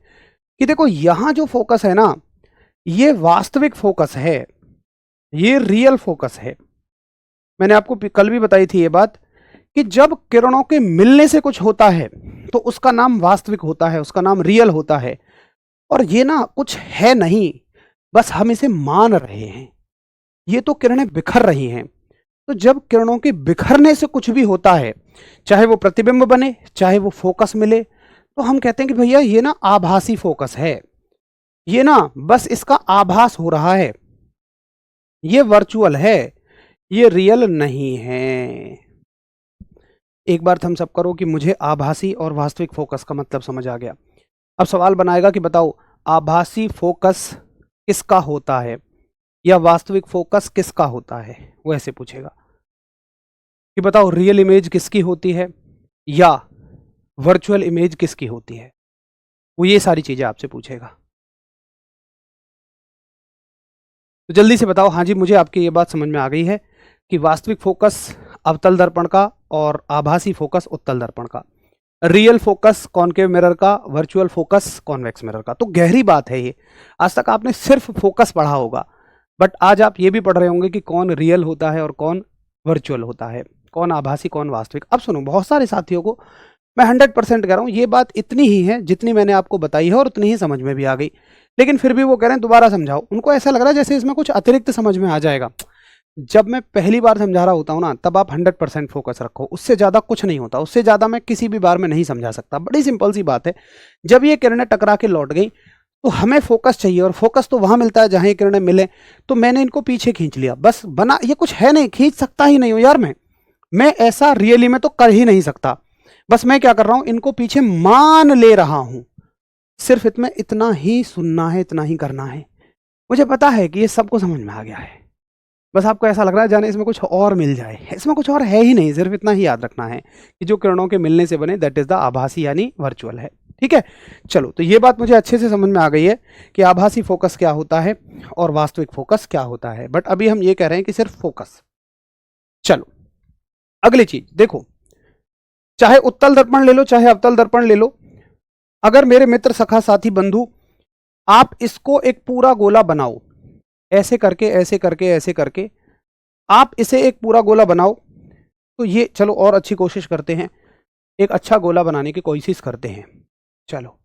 कि देखो यहां जो फोकस है ना, ये वास्तविक फोकस है, ये रियल फोकस है। मैंने आपको कल भी बताई थी ये बात कि जब किरणों के मिलने से कुछ होता है तो उसका नाम वास्तविक होता है, उसका नाम रियल होता है। और ये ना कुछ है नहीं, बस हम इसे मान रहे हैं। ये तो किरणें बिखर रही हैं। तो जब किरणों के बिखरने से कुछ भी होता है, चाहे वो प्रतिबिंब बने चाहे वो फोकस मिले, तो हम कहते हैं कि भैया ये ना आभासी फोकस है, ये ना बस इसका आभास हो रहा है, ये वर्चुअल है, ये रियल नहीं है। एक बार थम्स अप करो कि मुझे आभासी और वास्तविक फोकस का मतलब समझ आ गया। अब सवाल बनाएगा कि बताओ आभासी फोकस किसका होता है या वास्तविक फोकस किसका होता है, वो ऐसे पूछेगा कि बताओ रियल इमेज किसकी होती है या वर्चुअल इमेज किसकी होती है। वो ये सारी चीजें आपसे पूछेगा। तो जल्दी से बताओ। हाँ जी, मुझे आपकी ये बात समझ में आ गई है कि वास्तविक फोकस अवतल दर्पण का और आभासी फोकस उत्तल दर्पण का, रियल फोकस कॉनकेव मिरर का, वर्चुअल फोकस कॉन्वेक्स मिरर का। तो गहरी बात है ये। आज तक आपने सिर्फ फोकस पढ़ा होगा, बट आज आप ये भी पढ़ रहे होंगे कि कौन रियल होता है और कौन वर्चुअल होता है, कौन आभासी कौन वास्तविक। अब सुनो, बहुत सारे साथियों को मैं 100% कह रहा हूँ ये बात इतनी ही है जितनी मैंने आपको बताई है और उतनी ही समझ में भी आ गई, लेकिन फिर भी वो कह रहे हैं दोबारा समझाओ। उनको ऐसा लग रहा है जैसे इसमें कुछ अतिरिक्त समझ में आ जाएगा। जब मैं पहली बार समझा रहा होता हूँ ना, तब आप 100% फोकस रखो, उससे ज़्यादा कुछ नहीं होता, उससे ज़्यादा मैं किसी भी बार में नहीं समझा सकता। बड़ी सिंपल सी बात है, जब ये किरणें टकरा के लौट गई तो हमें फोकस चाहिए, और फोकस तो वहाँ मिलता है जहाँ ये किरणें मिले। तो मैंने इनको पीछे खींच लिया, बस बना, ये कुछ है नहीं, खींच सकता ही नहीं हूँ यार मैं ऐसा रियली में तो कर ही नहीं सकता। बस मैं क्या कर रहा हूँ, इनको पीछे मान ले रहा हूँ। सिर्फ इसमें इतना ही सुनना है, इतना ही करना है। मुझे पता है कि ये सबको समझ में आ गया है, बस आपको ऐसा लग रहा है जाने इसमें कुछ और मिल जाए। इसमें कुछ और है ही नहीं, सिर्फ इतना ही याद रखना है कि जो किरणों के मिलने से बने दैट इज द आभासी यानी वर्चुअल है। ठीक है, चलो, तो ये बात मुझे अच्छे से समझ में आ गई है कि आभासी फोकस क्या होता है और वास्तविक फोकस क्या होता है। बट अभी हम ये कह रहे हैं कि सिर्फ फोकस। चलो अगली चीज देखो, चाहे उत्तल दर्पण ले लो चाहे अवतल दर्पण ले लो, अगर मेरे मित्र सखा साथी बंधु आप इसको एक पूरा गोला बनाओ, ऐसे करके ऐसे करके ऐसे करके आप इसे एक पूरा गोला बनाओ, तो ये चलो और अच्छी कोशिश करते हैं, एक अच्छा गोला बनाने की कोशिश करते हैं। चलो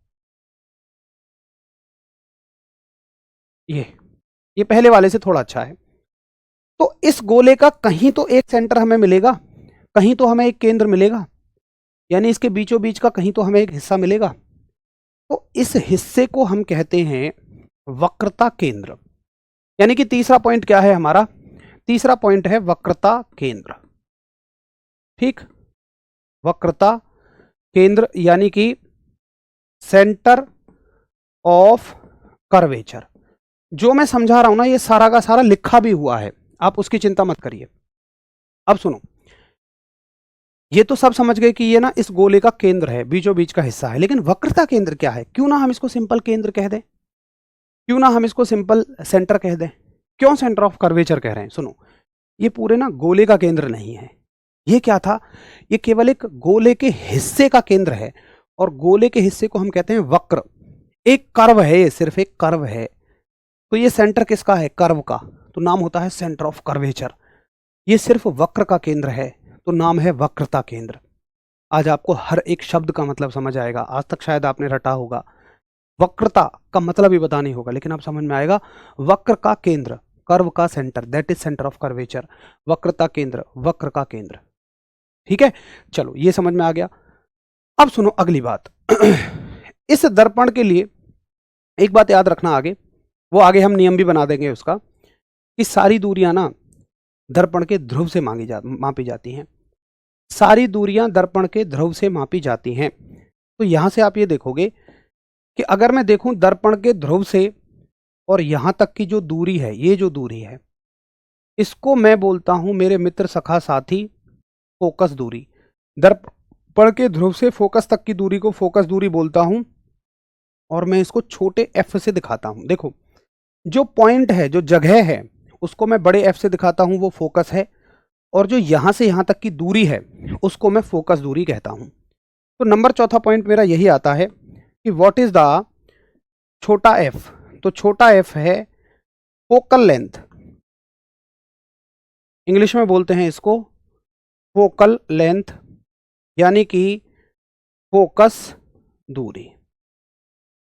ये पहले वाले से थोड़ा अच्छा है। तो इस गोले का कहीं तो एक सेंटर हमें मिलेगा, कहीं तो हमें एक केंद्र मिलेगा, यानी इसके बीचों बीच का कहीं तो हमें एक हिस्सा मिलेगा। तो इस हिस्से को हम कहते हैं वक्रता केंद्र। यानी कि तीसरा पॉइंट क्या है हमारा, तीसरा पॉइंट है वक्रता केंद्र। ठीक, वक्रता केंद्र यानी कि सेंटर ऑफ कर्वेचर। जो मैं समझा रहा हूं ना, ये सारा का सारा लिखा भी हुआ है, आप उसकी चिंता मत करिए। अब सुनो, ये तो सब समझ गए कि ये ना इस गोले का केंद्र है, बीचों बीच का हिस्सा है, लेकिन वक्रता केंद्र क्या है? क्यों ना हम इसको सिंपल केंद्र कह दें, क्यों ना हम इसको सिंपल सेंटर कह दें। क्यों सेंटर ऑफ कर्वेचर कह रहे हैं? सुनो, ये पूरे ना गोले का केंद्र नहीं है। ये क्या था, ये केवल एक गोले के हिस्से का केंद्र है, और गोले के हिस्से को हम कहते हैं वक्र। एक कर्व है, ये सिर्फ एक कर्व है। तो ये सेंटर किसका है? कर्व का, तो नाम होता है सेंटर ऑफ कर्वेचर। ये सिर्फ वक्र का केंद्र है, तो नाम है वक्रता केंद्र। आज आपको हर एक शब्द का मतलब समझ आएगा। आज तक शायद आपने रटा होगा, वक्रता का मतलब ही पता नहीं होगा, लेकिन अब समझ में आएगा। वक्र का केंद्र, कर्व का centre, that is centre of curvature. वक्रता केंद्र, वक्र का केंद्र। ठीक है, चलो ये समझ में आ गया। अब सुनो अगली बात। इस दर्पण के लिए एक बात याद रखना, आगे वो आगे हम नियम भी बना देंगे उसका, कि सारी दूरियां ना दर्पण के ध्रुव से मापी जाती हैं। सारी दूरियां दर्पण के ध्रुव से मापी जाती हैं। तो यहां से आप ये देखोगे कि अगर मैं देखूं दर्पण के ध्रुव से और यहां तक की जो दूरी है, ये जो दूरी है, इसको मैं बोलता हूं मेरे मित्र सखा साथी फोकस दूरी। दर्पण के ध्रुव से फोकस तक की दूरी को फोकस दूरी बोलता हूं और मैं इसको छोटे एफ से दिखाता हूं। देखो, जो पॉइंट है, जो जगह है, उसको मैं बड़े एफ से दिखाता हूं, वो फोकस है, और जो यहां से यहां तक की दूरी है उसको मैं फोकस दूरी कहता हूं। तो नंबर चौथा पॉइंट मेरा यही आता है कि व्हाट इज द छोटा एफ। तो छोटा एफ है फोकल लेंथ, इंग्लिश में बोलते हैं इसको फोकल लेंथ, यानी कि फोकस दूरी।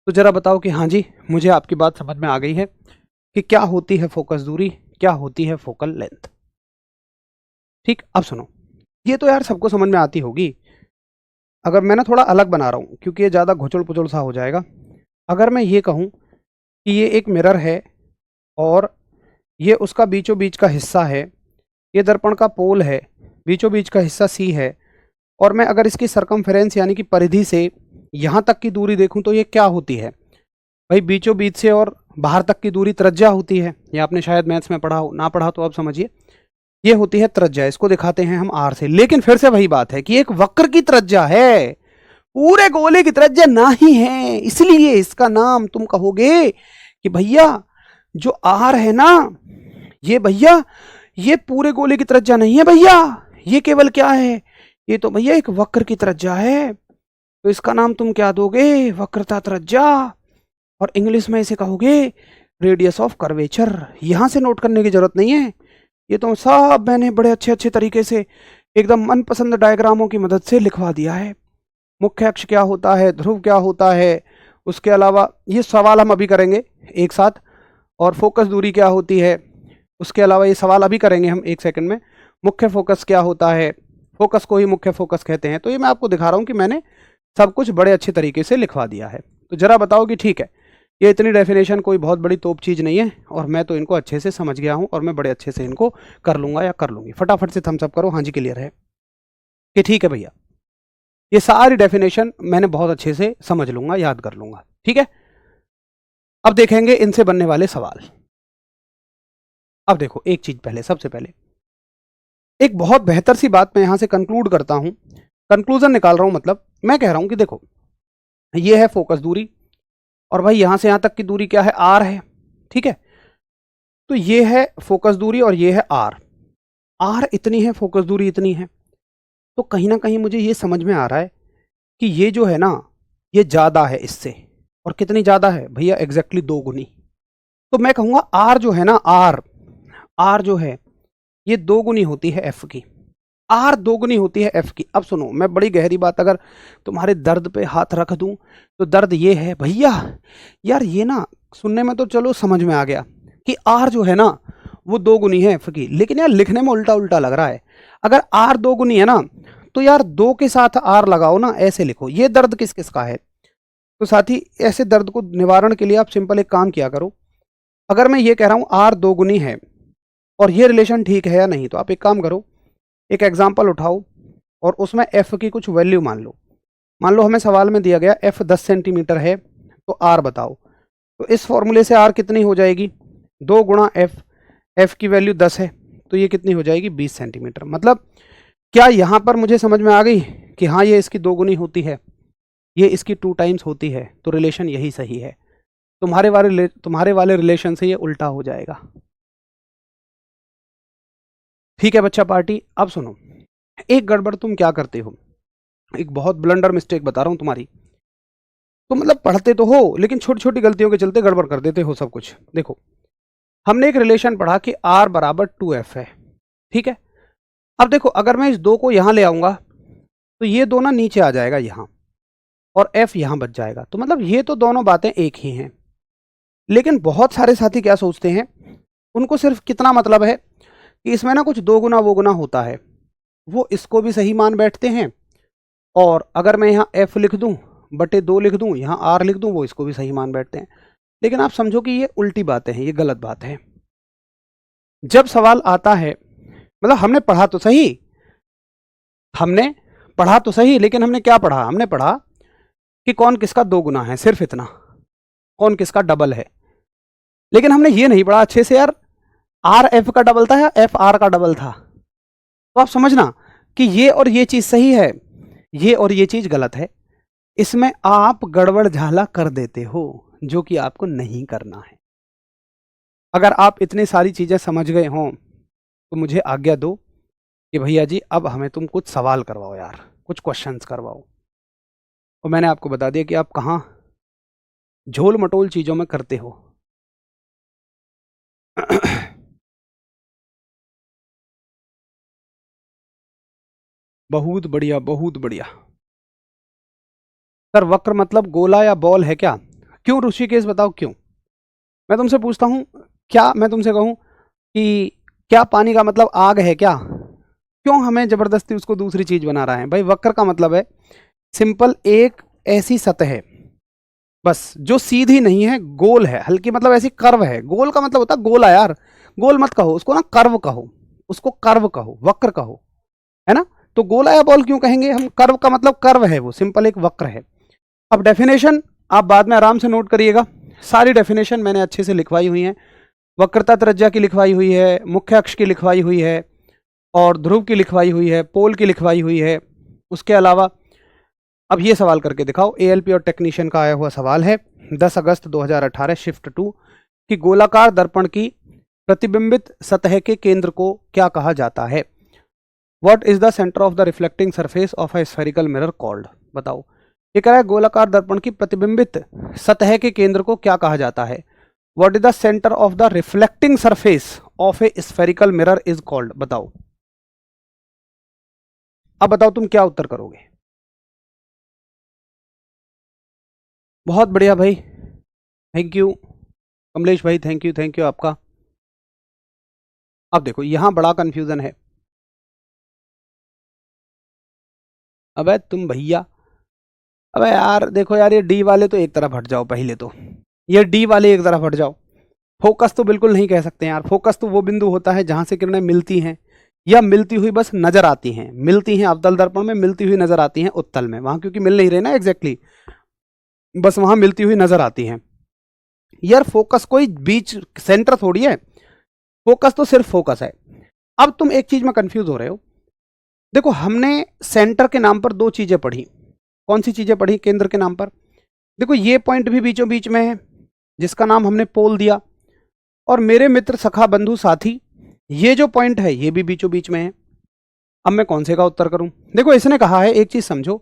तो जरा बताओ कि हाँ जी, मुझे आपकी बात समझ में आ गई है कि क्या होती है फोकस दूरी, क्या होती है फोकल लेंथ। ठीक, अब सुनो, ये तो यार सबको समझ में आती होगी। अगर मैं ना थोड़ा अलग बना रहा हूं क्योंकि ये ज़्यादा घुचड़ पुचड़ सा हो जाएगा। अगर मैं ये कहूं कि ये एक मिरर है और ये उसका बीचों बीच का हिस्सा है, ये दर्पण का पोल है, बीचों बीच का हिस्सा सी है, और मैं अगर इसकी सरकमफेरेंस यानी कि परिधि से यहाँ तक की दूरी देखूं तो ये क्या होती है भाई, बीचों बीच से और बाहर तक की दूरी त्रिज्या होती है। ये आपने शायद मैथ्स में पढ़ा हो, ना पढ़ा तो अब समझिए, ये होती है त्रिज्या। इसको दिखाते हैं हम आर से। लेकिन फिर से वही बात है कि एक वक्र की त्रिज्या है, पूरे गोले की त्रिज्या नहीं है, इसलिए इसका नाम तुम कहोगे कि भैया जो आर है ना, ये भैया ये पूरे गोले की त्रिज्या नहीं है भैया, ये केवल क्या है, ये तो भैया एक वक्र की त्रिज्या है। तो इसका नाम तुम क्या दोगे, वक्रता त्रिज्या, और इंग्लिश में इसे कहोगे रेडियस ऑफ कर्वेचर। यहां से नोट करने की जरूरत नहीं है, ये तो सब मैंने बड़े अच्छे अच्छे तरीके से एकदम मनपसंद डायग्रामों की मदद से लिखवा दिया है। मुख्य अक्ष क्या होता है, ध्रुव क्या होता है, उसके अलावा ये सवाल हम अभी करेंगे एक साथ, और फोकस दूरी क्या होती है, उसके अलावा ये सवाल अभी करेंगे हम एक सेकंड में। मुख्य फोकस क्या होता है, फोकस को ही मुख्य फोकस कहते हैं। तो ये मैं आपको दिखा रहा हूँ कि मैंने सब कुछ बड़े अच्छे तरीके से लिखवा दिया है। तो जरा बताओ कि ठीक है, ये इतनी डेफिनेशन कोई बहुत बड़ी तोप चीज़ नहीं है, और मैं तो इनको अच्छे से समझ गया हूँ और मैं बड़े अच्छे से इनको कर लूँगा या कर लूँगी। फटाफट से थम्स अप करो, हाँ जी क्लियर है कि ठीक है भैया, ये सारी डेफिनेशन मैंने बहुत अच्छे से समझ लूँगा, याद कर लूँगा। ठीक है, अब देखेंगे इनसे बनने वाले सवाल। अब देखो एक चीज़ पहले, सबसे पहले एक बहुत बेहतर सी बात मैं यहाँ से कंक्लूड करता हूँ, कंक्लूजन निकाल रहा हूँ। मतलब मैं कह रहा हूँ कि देखो, ये है फोकस दूरी, और भाई यहां से यहां तक की दूरी क्या है, आर है। ठीक है, तो ये है फोकस दूरी और ये है आर। आर इतनी है, फोकस दूरी इतनी है। तो कहीं ना कहीं मुझे ये समझ में आ रहा है कि ये जो है ना, ये ज़्यादा है इससे। और कितनी ज़्यादा है भैया, एग्जैक्टली 2 गुनी। तो मैं कहूँगा आर जो है ना, आर जो है ये 2 गुनी होती है एफ की। आर 2 गुनी होती है एफ की। अब सुनो, मैं बड़ी गहरी बात अगर तुम्हारे दर्द पे हाथ रख दूं तो दर्द ये है भैया, यार ये ना सुनने में तो चलो समझ में आ गया कि आर जो है ना वो 2 गुनी है एफ की, लेकिन यार लिखने में उल्टा उल्टा लग रहा है। अगर आर 2 गुनी है ना तो यार 2 के साथ आर लगाओ ना, ऐसे लिखो। ये दर्द किस किस का है? तो साथी ऐसे दर्द को निवारण के लिए आप सिंपल एक काम किया करो। अगर मैं ये कह रहा हूँ आर 2 गुनी है और ये रिलेशन ठीक है या नहीं, तो आप एक काम करो, एक एग्जाम्पल उठाओ और उसमें एफ की कुछ वैल्यू मान लो। मान लो हमें सवाल में दिया गया एफ 10 सेंटीमीटर है, तो आर बताओ। तो इस फॉर्मूले से आर कितनी हो जाएगी, 2 गुणा एफ। एफ की वैल्यू 10 है तो ये कितनी हो जाएगी, 20 सेंटीमीटर। मतलब क्या यहाँ पर मुझे समझ में आ गई कि हाँ ये इसकी 2 गुनी होती है, ये इसकी 2 टाइम्स होती है। तो रिलेशन यही सही है। तुम्हारे वाले रिलेशन से ये उल्टा हो जाएगा। ठीक है बच्चा पार्टी, अब सुनो, एक गड़बड़ तुम क्या करते हो, एक बहुत ब्लंडर मिस्टेक बता रहा हूं तुम्हारी। तो मतलब पढ़ते तो हो लेकिन छोटी छोटी गलतियों के चलते गड़बड़ कर देते हो सब कुछ। देखो, हमने एक रिलेशन पढ़ा कि R बराबर 2F है। ठीक है, अब देखो अगर मैं इस 2 को यहां ले आऊंगा तो ये 2 ना नीचे आ जाएगा यहां, और F यहां बच जाएगा। तो मतलब ये तो दोनों बातें एक ही हैं। लेकिन बहुत सारे साथी क्या सोचते हैं, उनको सिर्फ कितना मतलब है कि इसमें ना कुछ 2 गुना वो गुना होता है, वो इसको भी सही मान बैठते हैं। और अगर मैं यहाँ F लिख दूं बटे 2 लिख दूं, यहाँ R लिख दूं, वो इसको भी सही मान बैठते हैं। लेकिन आप समझो कि ये उल्टी बातें हैं, ये गलत बात है। जब सवाल आता है मतलब हमने पढ़ा तो सही, लेकिन हमने क्या पढ़ा? हमने पढ़ा कि कौन किसका दो गुना है, सिर्फ इतना, कौन किसका डबल है। लेकिन हमने ये नहीं पढ़ा अच्छे से यार, आर एफ का डबल था या एफ आर का डबल था। तो आप समझना कि ये और ये चीज सही है, ये और ये चीज गलत है। इसमें आप गड़बड़ झाला कर देते हो, जो कि आपको नहीं करना है। अगर आप इतनी सारी चीजें समझ गए हों तो मुझे आज्ञा दो कि भैया जी अब हमें तुम कुछ सवाल करवाओ यार, कुछ क्वेश्चंस करवाओ। और मैंने आपको बता दिया कि आप कहाँ झोल मटोल चीजों में करते हो। बहुत बढ़िया, बहुत बढ़िया। सर वक्र मतलब गोला या बॉल है क्या? क्यों ऋषिकेश, बताओ क्यों? मैं तुमसे पूछता हूं, क्या मैं तुमसे कहूं कि क्या पानी का मतलब आग है क्या? क्यों हमें जबरदस्ती उसको दूसरी चीज बना रहा है? भाई वक्र का मतलब है सिंपल एक ऐसी सतह है बस, जो सीधी नहीं है, गोल है, हल्की मतलब ऐसी कर्व है। गोल का मतलब होता है गोला यार, गोल मत कहो उसको ना, कर्व कहो उसको, कर्व कहो, वक्र कहो, है ना? तो गोला या बॉल क्यों कहेंगे हम? कर्व का मतलब कर्व है, वो सिंपल एक वक्र है। अब डेफिनेशन आप बाद में आराम से नोट करिएगा, सारी डेफिनेशन मैंने अच्छे से लिखवाई हुई है। वक्रता त्रिज्या की लिखवाई हुई है, मुख्य अक्ष की लिखवाई हुई है, और ध्रुव की लिखवाई हुई है, पोल की लिखवाई हुई है। उसके अलावा अब ये सवाल करके दिखाओ, एएलपी और टेक्नीशियन का आया हुआ सवाल है 10 अगस्त 2018 शिफ्ट 2 कि गोलाकार दर्पण की प्रतिबिंबित सतह के केंद्र को क्या कहा जाता है? What is the centre of the reflecting surface of A spherical mirror called? बताओ। ये कह रहा है गोलाकार दर्पण की प्रतिबिंबित सतह के केंद्र को क्या कहा जाता है? What is the centre of the reflecting surface of A spherical mirror is called? बताओ। अब बताओ तुम क्या उत्तर करोगे? बहुत बढ़िया भाई, थैंक यू कमलेश भाई, थैंक यू आपका। अब देखो यहां बड़ा कंफ्यूजन है। अबे तुम भैया, अबे यार देखो यार, ये डी वाले तो एक तरफ हट जाओ पहले तो, ये डी वाले एक तरफ हट जाओ। फोकस तो बिल्कुल नहीं कह सकते यार, फोकस तो वो बिंदु होता है जहां से किरणें मिलती हैं या मिलती हुई बस नजर आती हैं, मिलती हैं अवतल दर्पण में, मिलती हुई नजर आती हैं उत्तल में, वहां क्योंकि मिल नहीं रहे ना एग्जैक्टली, बस वहां मिलती हुई नजर आती हैं। यार फोकस कोई बीच सेंटर थोड़ी है, फोकस तो सिर्फ फोकस है। अब तुम एक चीज में कंफ्यूज हो रहे हो। देखो हमने सेंटर के नाम पर दो चीजें पढ़ी, कौन सी चीजें पढ़ी केंद्र के नाम पर? देखो ये पॉइंट भी बीचों बीच में है जिसका नाम हमने पोल दिया, और मेरे मित्र सखा बंधु साथी ये जो पॉइंट है ये भी बीचों बीच में है। अब मैं कौन से का उत्तर करूं? देखो इसने कहा है, एक चीज समझो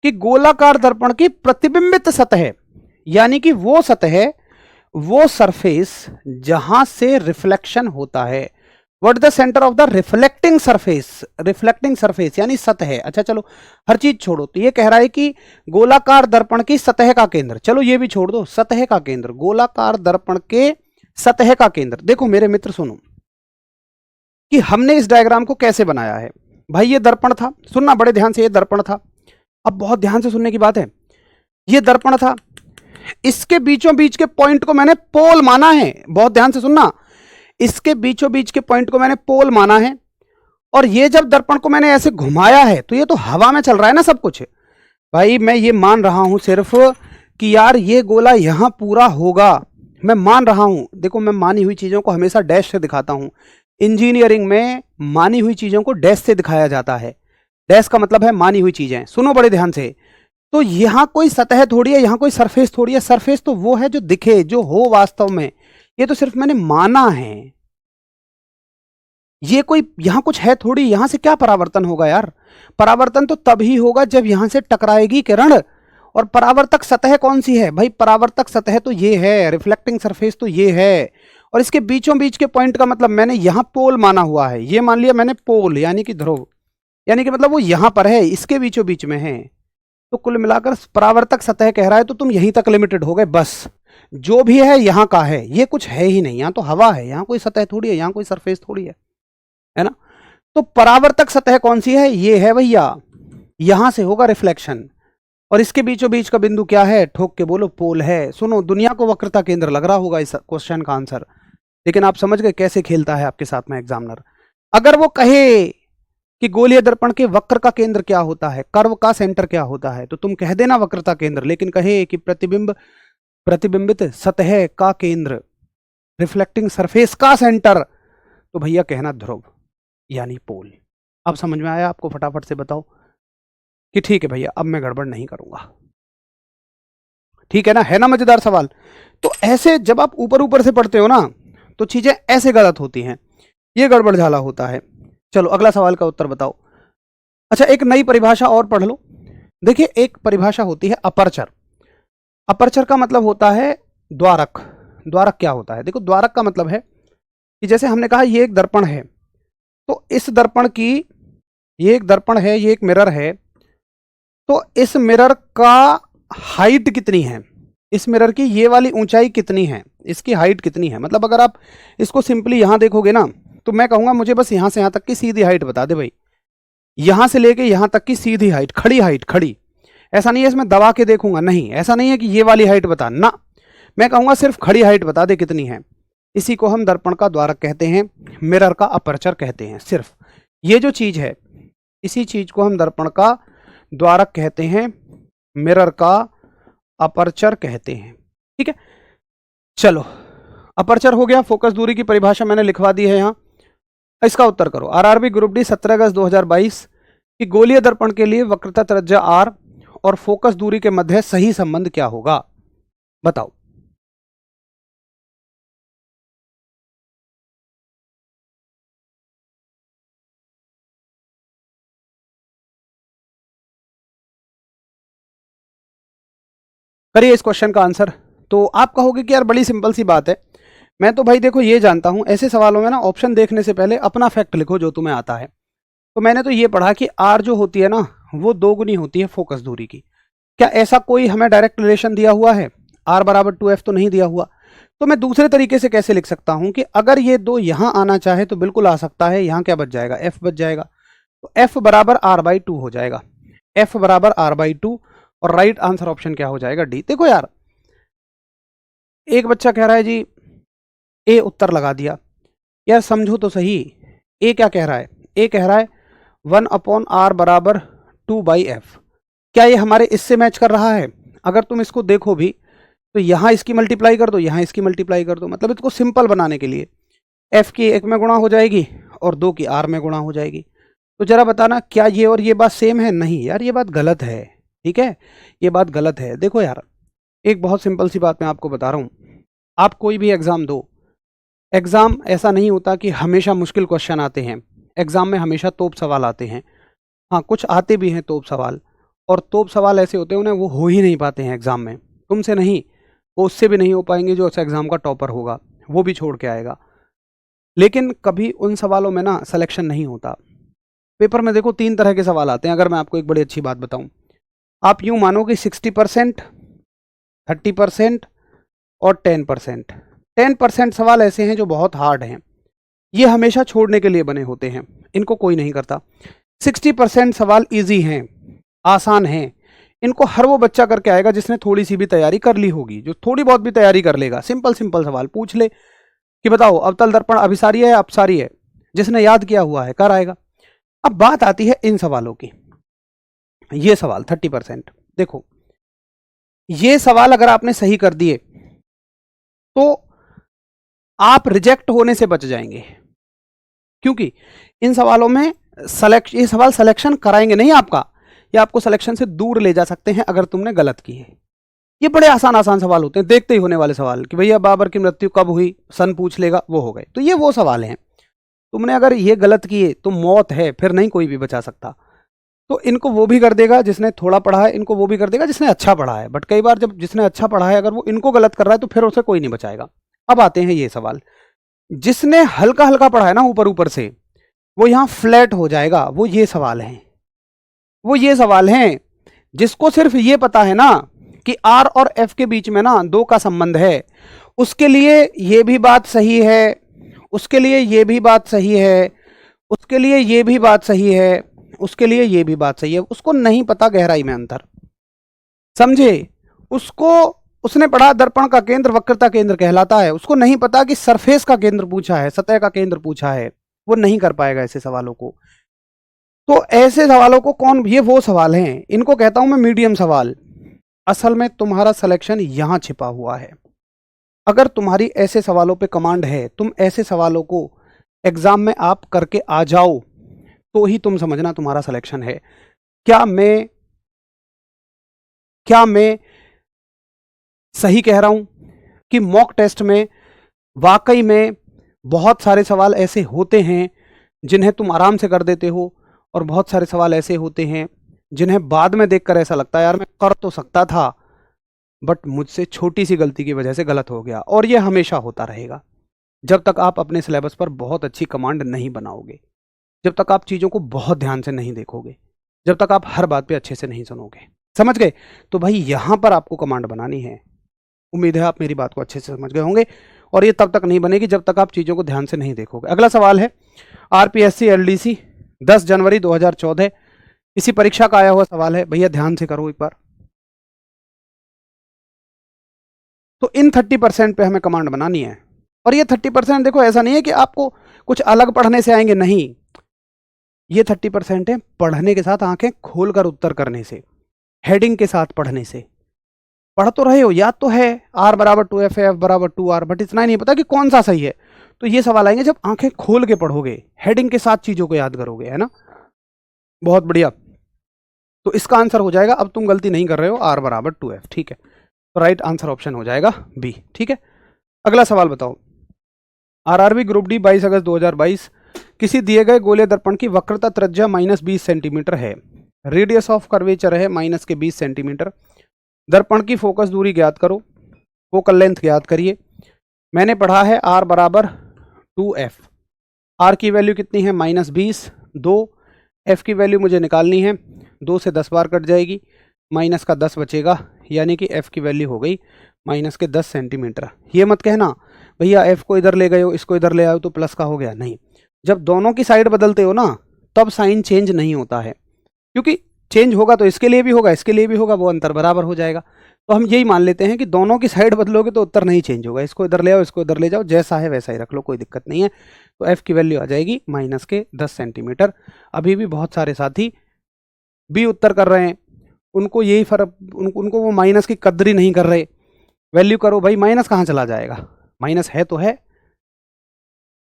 कि गोलाकार दर्पण की प्रतिबिंबित सतह, यानी कि वो सतह, वो सरफेस जहां से रिफ्लेक्शन होता है। What is the centre of the reflecting surface? Reflecting surface यानी सतह। अच्छा चलो हर चीज छोड़ो, तो ये कह रहा है कि गोलाकार दर्पण की सतह का केंद्र, चलो ये भी छोड़ दो, सतह का केंद्र, गोलाकार दर्पण के सतह का केंद्र। देखो मेरे मित्र सुनो कि हमने इस डायग्राम को कैसे बनाया है। भाई ये दर्पण था, सुनना बड़े ध्यान से, ये दर्पण था। अब बहुत ध्यान से सुनने की बात है, ये दर्पण था, इसके बीचों बीच के पॉइंट को मैंने पोल माना है। बहुत ध्यान से सुनना, इसके बीचों बीच के पॉइंट को मैंने पोल माना है, और ये जब दर्पण को मैंने ऐसे घुमाया है तो ये तो हवा में चल रहा है ना सब कुछ। भाई मैं ये मान रहा हूं सिर्फ कि यार ये गोला यहां पूरा होगा, मैं मान रहा हूं। देखो मैं मानी हुई चीजों को हमेशा डैश से दिखाता हूं, इंजीनियरिंग में मानी हुई चीजों को डैश से दिखाया जाता है। डैश का मतलब है मानी हुई चीजें। सुनो बड़े ध्यान से, तो यहां कोई सतह थोड़ी है, यहां कोई सरफेस थोड़ी है। सरफेस तो वो है जो दिखे, जो हो वास्तव में, ये तो सिर्फ मैंने माना है। ये कोई यहां कुछ है थोड़ी, यहां से क्या परावर्तन होगा यार? परावर्तन तो तभी होगा जब यहां से टकराएगी किरण। और परावर्तक सतह कौन सी है? भाई परावर्तक सतह तो ये है, रिफ्लेक्टिंग सरफेस तो ये है, और इसके बीचों बीच के पॉइंट का मतलब मैंने यहां पोल माना हुआ है, ये मान लिया मैंने पोल, यानी कि ध्रुव, यानी कि मतलब वो यहां पर है, इसके बीचों बीच में है। तो कुल मिलाकर परावर्तक सतह कह रहा है तो तुम यहीं तक लिमिटेड हो गए बस। जो भी है यहां का है, ये कुछ है ही नहीं, यहां तो हवा है, यहां कोई सतह थोड़ी है, यहां कोई सरफेस थोड़ी है ना? तो परावर्तक सतह कौन सी है? ये है भैया, यहां से होगा रिफ्लेक्शन, और इसके बीचों बीच का बिंदु क्या है? ठोक के बोलो, पोल है। सुनो दुनिया को वक्रता केंद्र लग रहा होगा इस क्वेश्चन का आंसर, लेकिन आप समझ गए कैसे खेलता है आपके साथ में एग्जामिनर। अगर वो कहे कि गोलीय दर्पण के वक्र का केंद्र क्या होता है, कर्व का सेंटर क्या होता है, तो तुम कह देना वक्रता केंद्र। लेकिन कहे कि प्रतिबिंबित सतह का केंद्र, रिफ्लेक्टिंग सरफेस का सेंटर, तो भैया कहना ध्रुव यानी पोल। अब समझ में आया आपको? फटाफट से बताओ कि ठीक है भैया, अब मैं गड़बड़ नहीं करूंगा। ठीक है ना मजेदार सवाल। तो ऐसे जब आप ऊपर ऊपर से पढ़ते हो ना, तो चीजें ऐसे गलत होती हैं, ये गड़बड़ झाला होता है। चलो अगला सवाल का उत्तर बताओ। अच्छा, एक नई परिभाषा और पढ़ लो। देखिए, एक परिभाषा होती है अपर्चर। अपर्चर का मतलब होता है द्वारक। द्वारक क्या होता है? देखो, द्वारक का मतलब है कि जैसे हमने कहा ये एक दर्पण है, तो इस दर्पण की, ये एक दर्पण है, ये एक मिरर है, तो इस मिरर का हाइट कितनी है, इस मिरर की ये वाली ऊंचाई कितनी है, इसकी हाइट कितनी है। मतलब अगर आप इसको सिंपली यहां देखोगे ना, तो मैं कहूंगा मुझे बस यहां से यहां तक की सीधी हाइट बता दे भाई, यहां से लेके यहां तक की सीधी हाइट, खड़ी हाइट, खड़ी। ऐसा नहीं है इसमें दबा के देखूंगा, नहीं, ऐसा नहीं है कि ये वाली हाइट बता ना, मैं कहूंगा सिर्फ खड़ी हाइट बता दे कितनी है। इसी को हम दर्पण का द्वारक कहते हैं, मिरर का अपर्चर कहते हैं। सिर्फ ये जो चीज है, इसी चीज को हम दर्पण का द्वारक कहते हैं, मिरर का अपर्चर कहते हैं। ठीक है, चलो अपर्चर हो गया। फोकस दूरी की परिभाषा मैंने लिखवा दी है यहां। इसका उत्तर करो। आरआरबी ग्रुप डी 17 अगस्त 2022 कि गोलीय दर्पण के लिए वक्रता त्रिज्या आर और फोकस दूरी के मध्य सही संबंध क्या होगा? बताओ। करिए इस क्वेश्चन का आंसर। तो आप कहोगे कि यार बड़ी सिंपल सी बात है। मैं तो भाई देखो ये जानता हूं, ऐसे सवालों में ना ऑप्शन देखने से पहले अपना फैक्ट लिखो जो तुम्हें आता है। तो मैंने तो ये पढ़ा कि आर जो होती है ना, वो दोगुनी होती है फोकस दूरी की। क्या ऐसा कोई हमें डायरेक्ट रिलेशन दिया हुआ है? आर बराबर 2f तो नहीं दिया हुआ। तो मैं दूसरे तरीके से कैसे लिख सकता हूं कि अगर ये दो यहां आना चाहे तो बिल्कुल आ सकता है। यहां क्या बच जाएगा? f बच जाएगा। तो f बराबर r/2 हो जाएगा। f बराबर r/2 और राइट आंसर ऑप्शन क्या हो जाएगा? डी। देखो यार, एक बच्चा कह रहा है जी ए उत्तर लगा दिया। यार समझो तो सही, ए क्या कह रहा है? ए कह रहा है 1/r बराबर 2/f। क्या ये हमारे इससे मैच कर रहा है? अगर तुम इसको देखो भी तो यहां इसकी मल्टीप्लाई कर दो, यहां इसकी मल्टीप्लाई कर दो। मतलब इसको सिंपल बनाने के लिए f की 1 में गुणा हो जाएगी और 2 की r में गुणा हो जाएगी। तो जरा बताना क्या ये और ये बात सेम है? नहीं यार, ये बात गलत है। ठीक है, ये बात गलत है। देखो यार, एक बहुत सिंपल सी बात मैं आपको बता रहा हूं। आप कोई भी एग्जाम दो, एग्जाम ऐसा नहीं होता कि हमेशा मुश्किल क्वेश्चन आते हैं। एग्जाम में हमेशा तोप सवाल आते हैं। हाँ, कुछ आते भी हैं तोप सवाल, और तोप सवाल ऐसे होते हैं उन्हें वो हो ही नहीं पाते हैं एग्जाम में। तुमसे नहीं, वो उससे भी नहीं हो पाएंगे जो उस एग्जाम का टॉपर होगा, वो भी छोड़ के आएगा। लेकिन कभी उन सवालों में ना सिलेक्शन नहीं होता। पेपर में देखो 3 तरह के सवाल आते हैं। अगर मैं आपको एक बड़ी अच्छी बात बताऊं, आप यूं मानो कि 60%, 30% और 10%। 10% सवाल ऐसे हैं जो बहुत हार्ड हैं, ये हमेशा छोड़ने के लिए बने होते हैं, इनको कोई नहीं करता। 60% सवाल इजी हैं, आसान हैं, इनको हर वो बच्चा करके आएगा जिसने थोड़ी सी भी तैयारी कर ली होगी। जो थोड़ी बहुत भी तैयारी कर लेगा, सिंपल सिंपल सवाल पूछ ले कि बताओ अवतल दर्पण अभिसारी है या अपसारी है, जिसने याद किया हुआ है कर आएगा। अब बात आती है इन सवालों की। ये सवाल 30%, देखो ये सवाल अगर आपने सही कर दिए तो आप रिजेक्ट होने से बच जाएंगे, क्योंकि इन सवालों में ये सवाल सिलेक्शन कराएंगे नहीं आपका, ये आपको सिलेक्शन से दूर ले जा सकते हैं अगर तुमने गलत की है। ये बड़े आसान आसान सवाल होते हैं, देखते ही होने वाले सवाल कि भैया बाबर की मृत्यु कब हुई, सन पूछ लेगा, वो हो गए। तो ये वो सवाल हैं, तुमने अगर ये गलत किए तो मौत है, फिर नहीं कोई भी बचा सकता। तो इनको वो भी कर देगा जिसने थोड़ा पढ़ा है, इनको वो भी कर देगा जिसने अच्छा पढ़ा है। बट कई बार जब जिसने अच्छा पढ़ा है अगर वो इनको गलत कर रहा है तो फिर उसे कोई नहीं बचाएगा। अब आते हैं ये सवाल, जिसने हल्का हल्का पढ़ा है ना ऊपर ऊपर से, वो यहां फ्लैट हो जाएगा। वो ये सवाल हैं, वो ये सवाल हैं जिसको सिर्फ ये पता है ना कि आर और एफ के बीच में ना 2 का संबंध है, उसके लिए ये भी बात सही है, उसके लिए ये भी बात सही है, उसके लिए ये भी बात सही है, उसके लिए ये भी बात सही है। उसको नहीं पता गहराई में अंतर, समझे? उसको, उसने पढ़ा दर्पण का केंद्र वक्रता केंद्र कहलाता है, उसको नहीं पता कि सरफेस का केंद्र पूछा है, सतह का केंद्र पूछा है। वो नहीं कर पाएगा ऐसे सवालों को। तो ऐसे सवालों को कौन, ये वो सवाल हैं, इनको कहता हूं मैं मीडियम सवाल। असल में तुम्हारा सिलेक्शन यहां छिपा हुआ है। अगर तुम्हारी ऐसे सवालों पे कमांड है, तुम ऐसे सवालों को एग्जाम में आप करके आ जाओ, तो ही तुम समझना तुम्हारा सिलेक्शन है। क्या मैं सही कह रहा हूं कि मॉक टेस्ट में वाकई में बहुत सारे सवाल ऐसे होते हैं जिन्हें तुम आराम से कर देते हो, और बहुत सारे सवाल ऐसे होते हैं जिन्हें बाद में देखकर ऐसा लगता है यार मैं कर तो सकता था, बट मुझसे छोटी सी गलती की वजह से गलत हो गया। और ये हमेशा होता रहेगा जब तक आप अपने सिलेबस पर बहुत अच्छी कमांड नहीं बनाओगे, जब तक आप चीज़ों को बहुत ध्यान से नहीं देखोगे, जब तक आप हर बात पे अच्छे से नहीं सुनोगे। समझ गए? तो भाई यहां पर आपको कमांड बनानी है। उम्मीद है आप मेरी बात को अच्छे से समझ गए होंगे, और ये तब तक नहीं बनेगी जब तक आप चीज़ों को ध्यान से नहीं देखोगे। अगला सवाल है आरपीएससी एलडीसी 10 जनवरी 2014, इसी परीक्षा का आया हुआ सवाल है। भैया ध्यान से करो एक बार। तो इन 30% पे हमें कमांड बनानी है, और ये 30% देखो ऐसा नहीं है कि आपको कुछ अलग पढ़ने से आएंगे, नहीं, ये 30% है पढ़ने के साथ आंखें खोलकर उत्तर करने से, हेडिंग के साथ पढ़ने से। पढ़ तो रहे हो, याद तो है R बराबर 2F है, F बराबर 2R, बट इतना ही नहीं पता कि कौन सा सही है। तो ये सवाल आएंगे जब आंखें खोल के पढ़ोगे, हेडिंग के साथ चीजों को याद करोगे, है ना। बहुत बढ़िया। तो इसका आंसर हो जाएगा, अब तुम गलती नहीं कर रहे हो, R बराबर 2F, ठीक है। तो राइट आंसर ऑप्शन हो जाएगा बी, ठीक है। अगला सवाल बताओ, आरआरबी ग्रुप डी 22 अगस्त 2022, किसी दिए गए गोले दर्पण की वक्रता त्रिज्या -20 सेंटीमीटर है, रेडियस ऑफ कर्वेचर है -20 सेंटीमीटर, दर्पण की फोकस दूरी ज्ञात करो, फोकल लेंथ ज्ञात करिए। मैंने पढ़ा है R बराबर 2F, R की वैल्यू कितनी है -20, 2, F की वैल्यू मुझे निकालनी है, 2 से 10 बार कट जाएगी, माइनस का 10 बचेगा, यानी कि F की वैल्यू हो गई -10 सेंटीमीटर। ये मत कहना भैया F को इधर ले गए हो, इसको इधर ले आए तो प्लस का हो गया, नहीं। जब दोनों की साइड बदलते हो ना, तब साइन चेंज नहीं होता है, क्योंकि चेंज होगा तो इसके लिए भी होगा, इसके लिए भी होगा, वो अंतर बराबर हो जाएगा। तो हम यही मान लेते हैं कि दोनों की साइड बदलोगे तो उत्तर नहीं चेंज होगा, इसको इधर ले आओ, इसको इधर ले जाओ, जैसा है वैसा ही रख लो, कोई दिक्कत नहीं है। तो F की वैल्यू आ जाएगी -10 सेंटीमीटर। अभी भी बहुत सारे साथी बी उत्तर कर रहे हैं, उनको यही फर्क, उनको वो माइनस की कद्र ही नहीं कर रहे। वैल्यू करो भाई, माइनस कहाँ चला जाएगा, माइनस है तो है।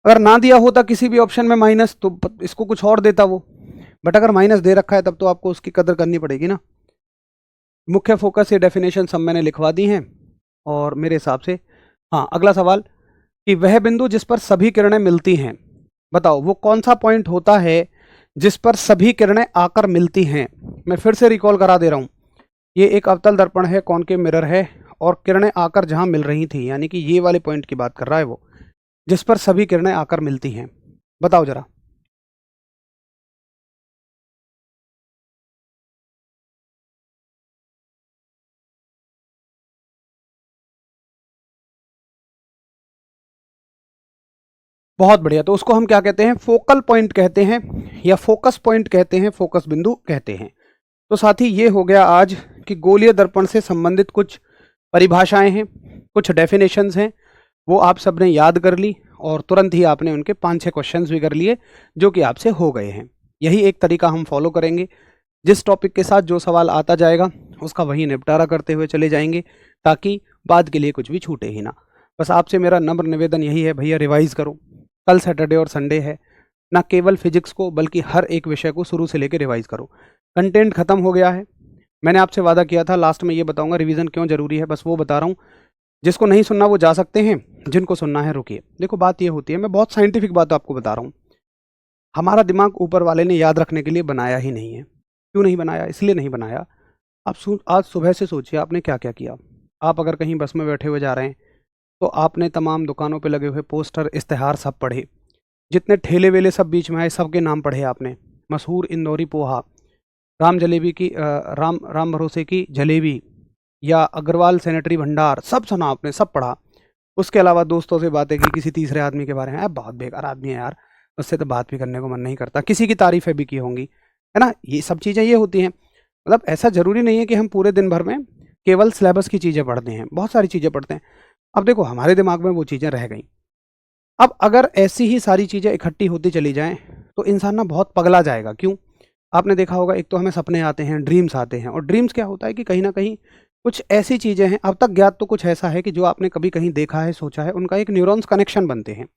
अगर ना दिया होता किसी भी ऑप्शन में माइनस, तो इसको कुछ और देता वो, बट अगर माइनस दे रखा है तब तो आपको उसकी कदर करनी पड़ेगी ना। मुख्य फोकस ये डेफिनेशन सब मैंने लिखवा दी हैं, और मेरे हिसाब से हाँ। अगला सवाल कि वह बिंदु जिस पर सभी किरणें मिलती हैं, बताओ वो कौन सा पॉइंट होता है जिस पर सभी किरणें आकर मिलती हैं। मैं फिर से रिकॉल करा दे रहा हूँ, ये एक अवतल दर्पण है, कॉनकेव मिरर है, और किरणें आकर जहां मिल रही थी, यानी कि ये वाले पॉइंट की बात कर रहा है वो, जिस पर सभी किरणें आकर मिलती हैं। बताओ जरा। बहुत बढ़िया। तो उसको हम क्या कहते हैं, फोकल पॉइंट कहते हैं, या फोकस पॉइंट कहते हैं, फोकस बिंदु कहते हैं। तो साथी ये हो गया आज कि गोलीय दर्पण से संबंधित कुछ परिभाषाएं हैं, कुछ डेफिनेशंस हैं, वो आप सबने याद कर ली, और तुरंत ही आपने उनके 5-6 क्वेश्चंस भी कर लिए जो कि आपसे हो गए हैं। यही एक तरीका हम फॉलो करेंगे, जिस टॉपिक के साथ जो सवाल आता जाएगा उसका वही निपटारा करते हुए चले जाएंगे, ताकि बाद के लिए कुछ भी छूटे ही ना। बस आपसे मेरा नम्र निवेदन यही है, भैया रिवाइज करो। कल सैटरडे और संडे है, ना केवल फिजिक्स को बल्कि हर एक विषय को शुरू से लेकर रिवाइज करो। कंटेंट खत्म हो गया है, मैंने आपसे वादा किया था लास्ट में ये बताऊंगा रिवीजन क्यों जरूरी है, बस वो बता रहा हूँ। जिसको नहीं सुनना वो जा सकते हैं, जिनको सुनना है रुकिए। देखो बात ये होती है, मैं बहुत साइंटिफिक बात आपको बता रहा हूँ, हमारा दिमाग ऊपर वाले ने याद रखने के लिए बनाया ही नहीं है। क्यों नहीं बनाया, इसलिए नहीं बनाया। आप आज सुबह से सोचिए आपने क्या क्या किया। आप अगर कहीं बस में बैठे हुए जा रहे हैं तो आपने तमाम दुकानों पे लगे हुए पोस्टर, इश्तेहार सब पढ़े, जितने ठेले वेले सब बीच में आए सबके नाम पढ़े आपने, मशहूर इंदौरी पोहा, राम जलेबी की राम भरोसे की जलेबी, या अग्रवाल सैनिटरी भंडार, सब सुना आपने, सब पढ़ा। उसके अलावा दोस्तों से बातें की किसी तीसरे आदमी के बारे में, बहुत बेकार आदमी है यार, उससे तो बात भी करने को मन नहीं करता, किसी की तारीफें भी की होंगी, है ना। ये सब चीज़ें ये होती हैं। मतलब ऐसा ज़रूरी नहीं है कि हम पूरे दिन भर में केवल सिलेबस की चीज़ें पढ़ते हैं, बहुत सारी चीज़ें पढ़ते हैं। अब देखो हमारे दिमाग में वो चीज़ें रह गई, अब अगर ऐसी ही सारी चीज़ें इकट्ठी होती चली जाएं तो इंसान ना बहुत पगला जाएगा। क्यों? आपने देखा होगा, एक तो हमें सपने आते हैं, ड्रीम्स आते हैं, और ड्रीम्स क्या होता है कि कहीं ना कहीं कुछ ऐसी चीज़ें हैं, अब तक ज्ञात तो कुछ ऐसा है कि जो आपने कभी कहीं देखा है, सोचा है, उनका एक न्यूरॉन्स कनेक्शन बनते हैं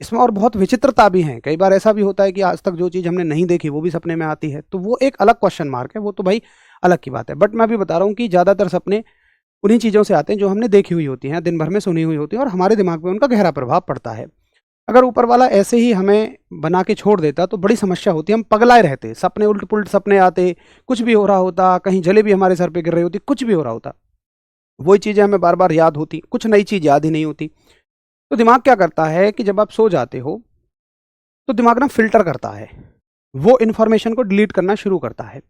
इसमें। और बहुत विचित्रता भी है, कई बार ऐसा भी होता है कि आज तक जो चीज़ हमने नहीं देखी वो भी सपने में आती है, तो वो एक अलग क्वेश्चन मार्क है, वो तो भाई अलग की बात है। बट मैं अभी बता रहा हूँ कि ज़्यादातर सपने उन्हीं चीज़ों से आते हैं जो हमने देखी हुई होती हैं, दिन भर में सुनी हुई होती हैं, और हमारे दिमाग में उनका गहरा प्रभाव पड़ता है। अगर ऊपर वाला ऐसे ही हमें बना के छोड़ देता तो बड़ी समस्या होती, हम पगलाए रहते, सपने उल्ट पुल्ट सपने आते, कुछ भी हो रहा होता, कहीं जलेबी हमारे सर पे गिर रही होती, कुछ भी हो रहा होता, वही चीज़ें हमें बार बार याद होती, कुछ नई चीज़ याद ही नहीं होती। तो दिमाग क्या करता है कि जब आप सो जाते हो तो दिमाग ना फिल्टर करता है, वो इन्फॉर्मेशन को डिलीट करना शुरू करता है।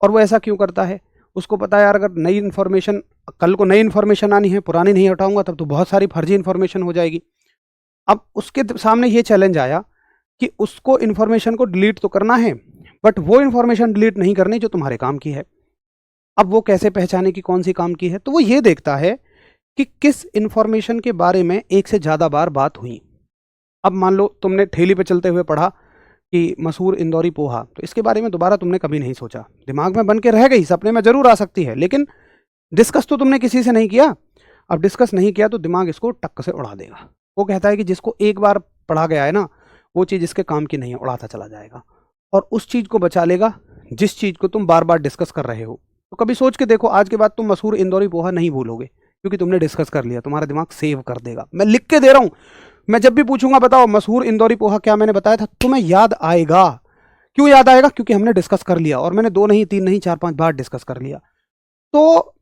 और वो ऐसा क्यों करता है? उसको पता है यार, अगर नई इन्फॉर्मेशन, कल को नई इन्फॉर्मेशन आनी है, पुरानी नहीं हटाऊंगा तब तो बहुत सारी फर्जी इन्फॉर्मेशन हो जाएगी। अब उसके सामने ये चैलेंज आया कि उसको इन्फॉर्मेशन को डिलीट तो करना है, बट वो इन्फॉर्मेशन डिलीट नहीं करनी जो तुम्हारे काम की है। अब वो कैसे पहचाने कि कौन सी काम की है? तो वो ये देखता है कि किस इन्फॉर्मेशन के बारे में एक से ज़्यादा बार बात हुई। अब मान लो तुमने ठेली पे चलते हुए पढ़ा कि मशहूर इंदौरी पोहा, तो इसके बारे में दोबारा तुमने कभी नहीं सोचा, दिमाग में बन के रह गई, सपने में जरूर आ सकती है, लेकिन डिस्कस तो तुमने किसी से नहीं किया। अब डिस्कस नहीं किया तो दिमाग इसको टक्क से उड़ा देगा। वो कहता है कि जिसको एक बार पढ़ा गया है ना, वो चीज़ इसके काम की नहीं है, उड़ाता चला जाएगा, और उस चीज़ को बचा लेगा जिस चीज़ को तुम बार बार डिस्कस कर रहे हो। तो कभी सोच के देखो, आज के बाद तुम मशहूर इंदौरी पोहा नहीं भूलोगे, क्योंकि तुमने डिस्कस कर लिया, तुम्हारा दिमाग सेव कर देगा। मैं लिख के दे रहा हूँ, मैं जब भी पूछूंगा बताओ मशहूर इंदौरी पोहा क्या मैंने बताया था, तुम्हें याद आएगा। क्यों याद आएगा? क्योंकि हमने डिस्कस कर लिया, और मैंने 2 नहीं, 3 नहीं, 4-5 बार डिस्कस कर लिया। तो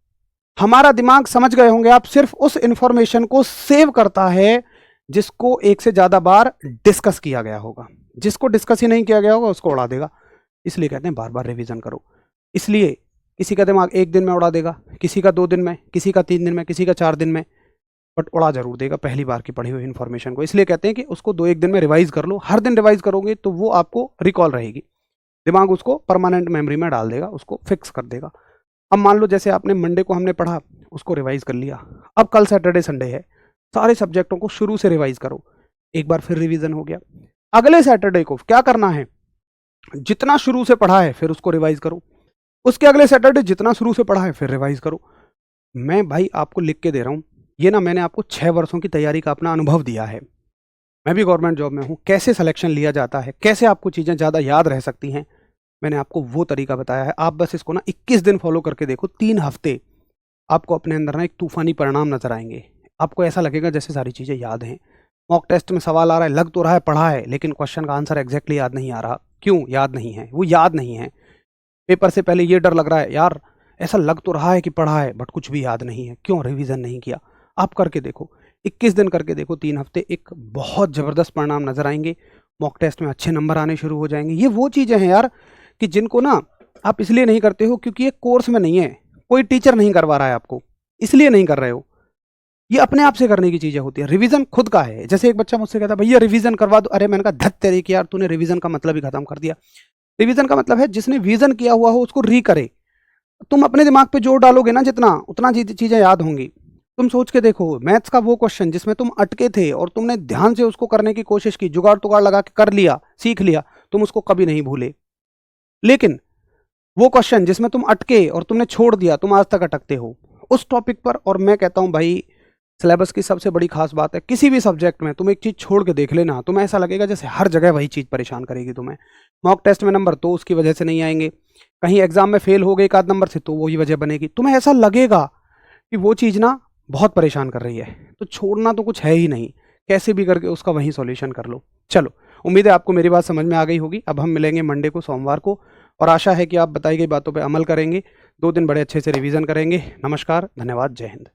हमारा दिमाग, समझ गए होंगे आप, सिर्फ उस इंफॉर्मेशन को सेव करता है जिसको एक से ज्यादा बार डिस्कस किया गया होगा। जिसको डिस्कस ही नहीं किया गया होगा उसको उड़ा देगा। इसलिए कहते हैं बार बार रिवीजन करो। इसलिए किसी का दिमाग 1 दिन में उड़ा देगा, किसी का 2 दिन में, किसी का 3 दिन में, किसी का 4 दिन में, बट उड़ा जरूर देगा पहली बार की पढ़ी हुई इन्फॉर्मेशन को। इसलिए कहते हैं कि उसको 2-1 दिन में रिवाइज कर लो। हर दिन रिवाइज करोगे तो वो आपको रिकॉल रहेगी, दिमाग उसको परमानेंट मेमोरी में डाल देगा, उसको फिक्स कर देगा। अब मान लो जैसे आपने मंडे को हमने पढ़ा, उसको रिवाइज कर लिया, अब कल सैटरडे संडे है, सारे सब्जेक्टों को शुरू से रिवाइज करो। एक बार फिर रिवीजन हो गया। अगले सैटरडे को क्या करना है? जितना शुरू से पढ़ा है फिर उसको रिवाइज करो। उसके अगले सैटरडे जितना शुरू से पढ़ा है फिर रिवाइज करो। मैं भाई आपको लिख के दे रहा हूँ, ये ना मैंने आपको 6 वर्षों की तैयारी का अपना अनुभव दिया है। मैं भी गवर्नमेंट जॉब में हूँ, कैसे सिलेक्शन लिया जाता है, कैसे आपको चीज़ें ज़्यादा याद रह सकती हैं, मैंने आपको वो तरीका बताया है। आप बस इसको ना 21 दिन फॉलो करके देखो, 3 हफ्ते आपको अपने अंदर ना एक तूफानी परिणाम नजर आएंगे। आपको ऐसा लगेगा जैसे सारी चीज़ें याद हैं। मॉक टेस्ट में सवाल आ रहा है, लग तो रहा है पढ़ा है, लेकिन क्वेश्चन का आंसर एग्जैक्टली याद नहीं आ रहा। क्यों याद नहीं है? वो याद नहीं है। पेपर से पहले ये डर लग रहा है, यार ऐसा लग तो रहा है कि पढ़ा है, बट कुछ भी याद नहीं है। क्यों? रिवीजन नहीं किया। आप करके देखो, 21 दिन करके देखो, 3 हफ्ते, एक बहुत ज़बरदस्त परिणाम नजर आएंगे। मॉक टेस्ट में अच्छे नंबर आने शुरू हो जाएंगे। ये वो चीज़ें हैं यार कि जिनको ना आप इसलिए नहीं करते हो क्योंकि ये कोर्स में नहीं है, कोई टीचर नहीं करवा रहा है आपको, इसलिए नहीं कर रहे हो। ये अपने आप से करने की चीजें होती है। रिवीजन खुद का है। जैसे एक बच्चा मुझसे कहता भैया रिवीजन करवा दो, अरे मैंने कहा धत तेरे की यार, तूने रिवीजन का मतलब ही खत्म कर दिया। रिवीजन का मतलब है जिसने विजन किया हुआ हो उसको री करे। तुम अपने दिमाग पे जोर डालोगे ना जितना, उतना चीजें याद होंगी। तुम सोच के देखो, मैथ्स का वो क्वेश्चन जिसमें तुम अटके थे और तुमने ध्यान से उसको करने की कोशिश की, जुगाड़ तुगाड़ लगा के कर लिया, सीख लिया, तुम उसको कभी नहीं भूले। लेकिन वो क्वेश्चन जिसमें तुम अटके और तुमने छोड़ दिया, तुम आज तक अटकते हो उस टॉपिक पर। और मैं कहता हूं भाई, सिलेबस की सबसे बड़ी खास बात है, किसी भी सब्जेक्ट में तुम एक चीज़ छोड़ के देख लेना, तुम्हें ऐसा लगेगा जैसे हर जगह वही चीज़ परेशान करेगी तुम्हें। मॉक टेस्ट में नंबर तो उसकी वजह से नहीं आएंगे, कहीं एग्जाम में फेल हो गए एक आध नंबर से तो वही वजह बनेगी। तुम्हें ऐसा लगेगा कि वो चीज़ ना बहुत परेशान कर रही है, तो छोड़ना तो कुछ है ही नहीं, कैसे भी करके उसका वही सॉल्यूशन कर लो। चलो, उम्मीद है आपको मेरी बात समझ में आ गई होगी। अब हम मिलेंगे मंडे को, सोमवार को, और आशा है कि आप बताई गई बातों पर अमल करेंगे। 2 दिन बड़े अच्छे से रिवीजन करेंगे। नमस्कार, धन्यवाद, जय हिंद।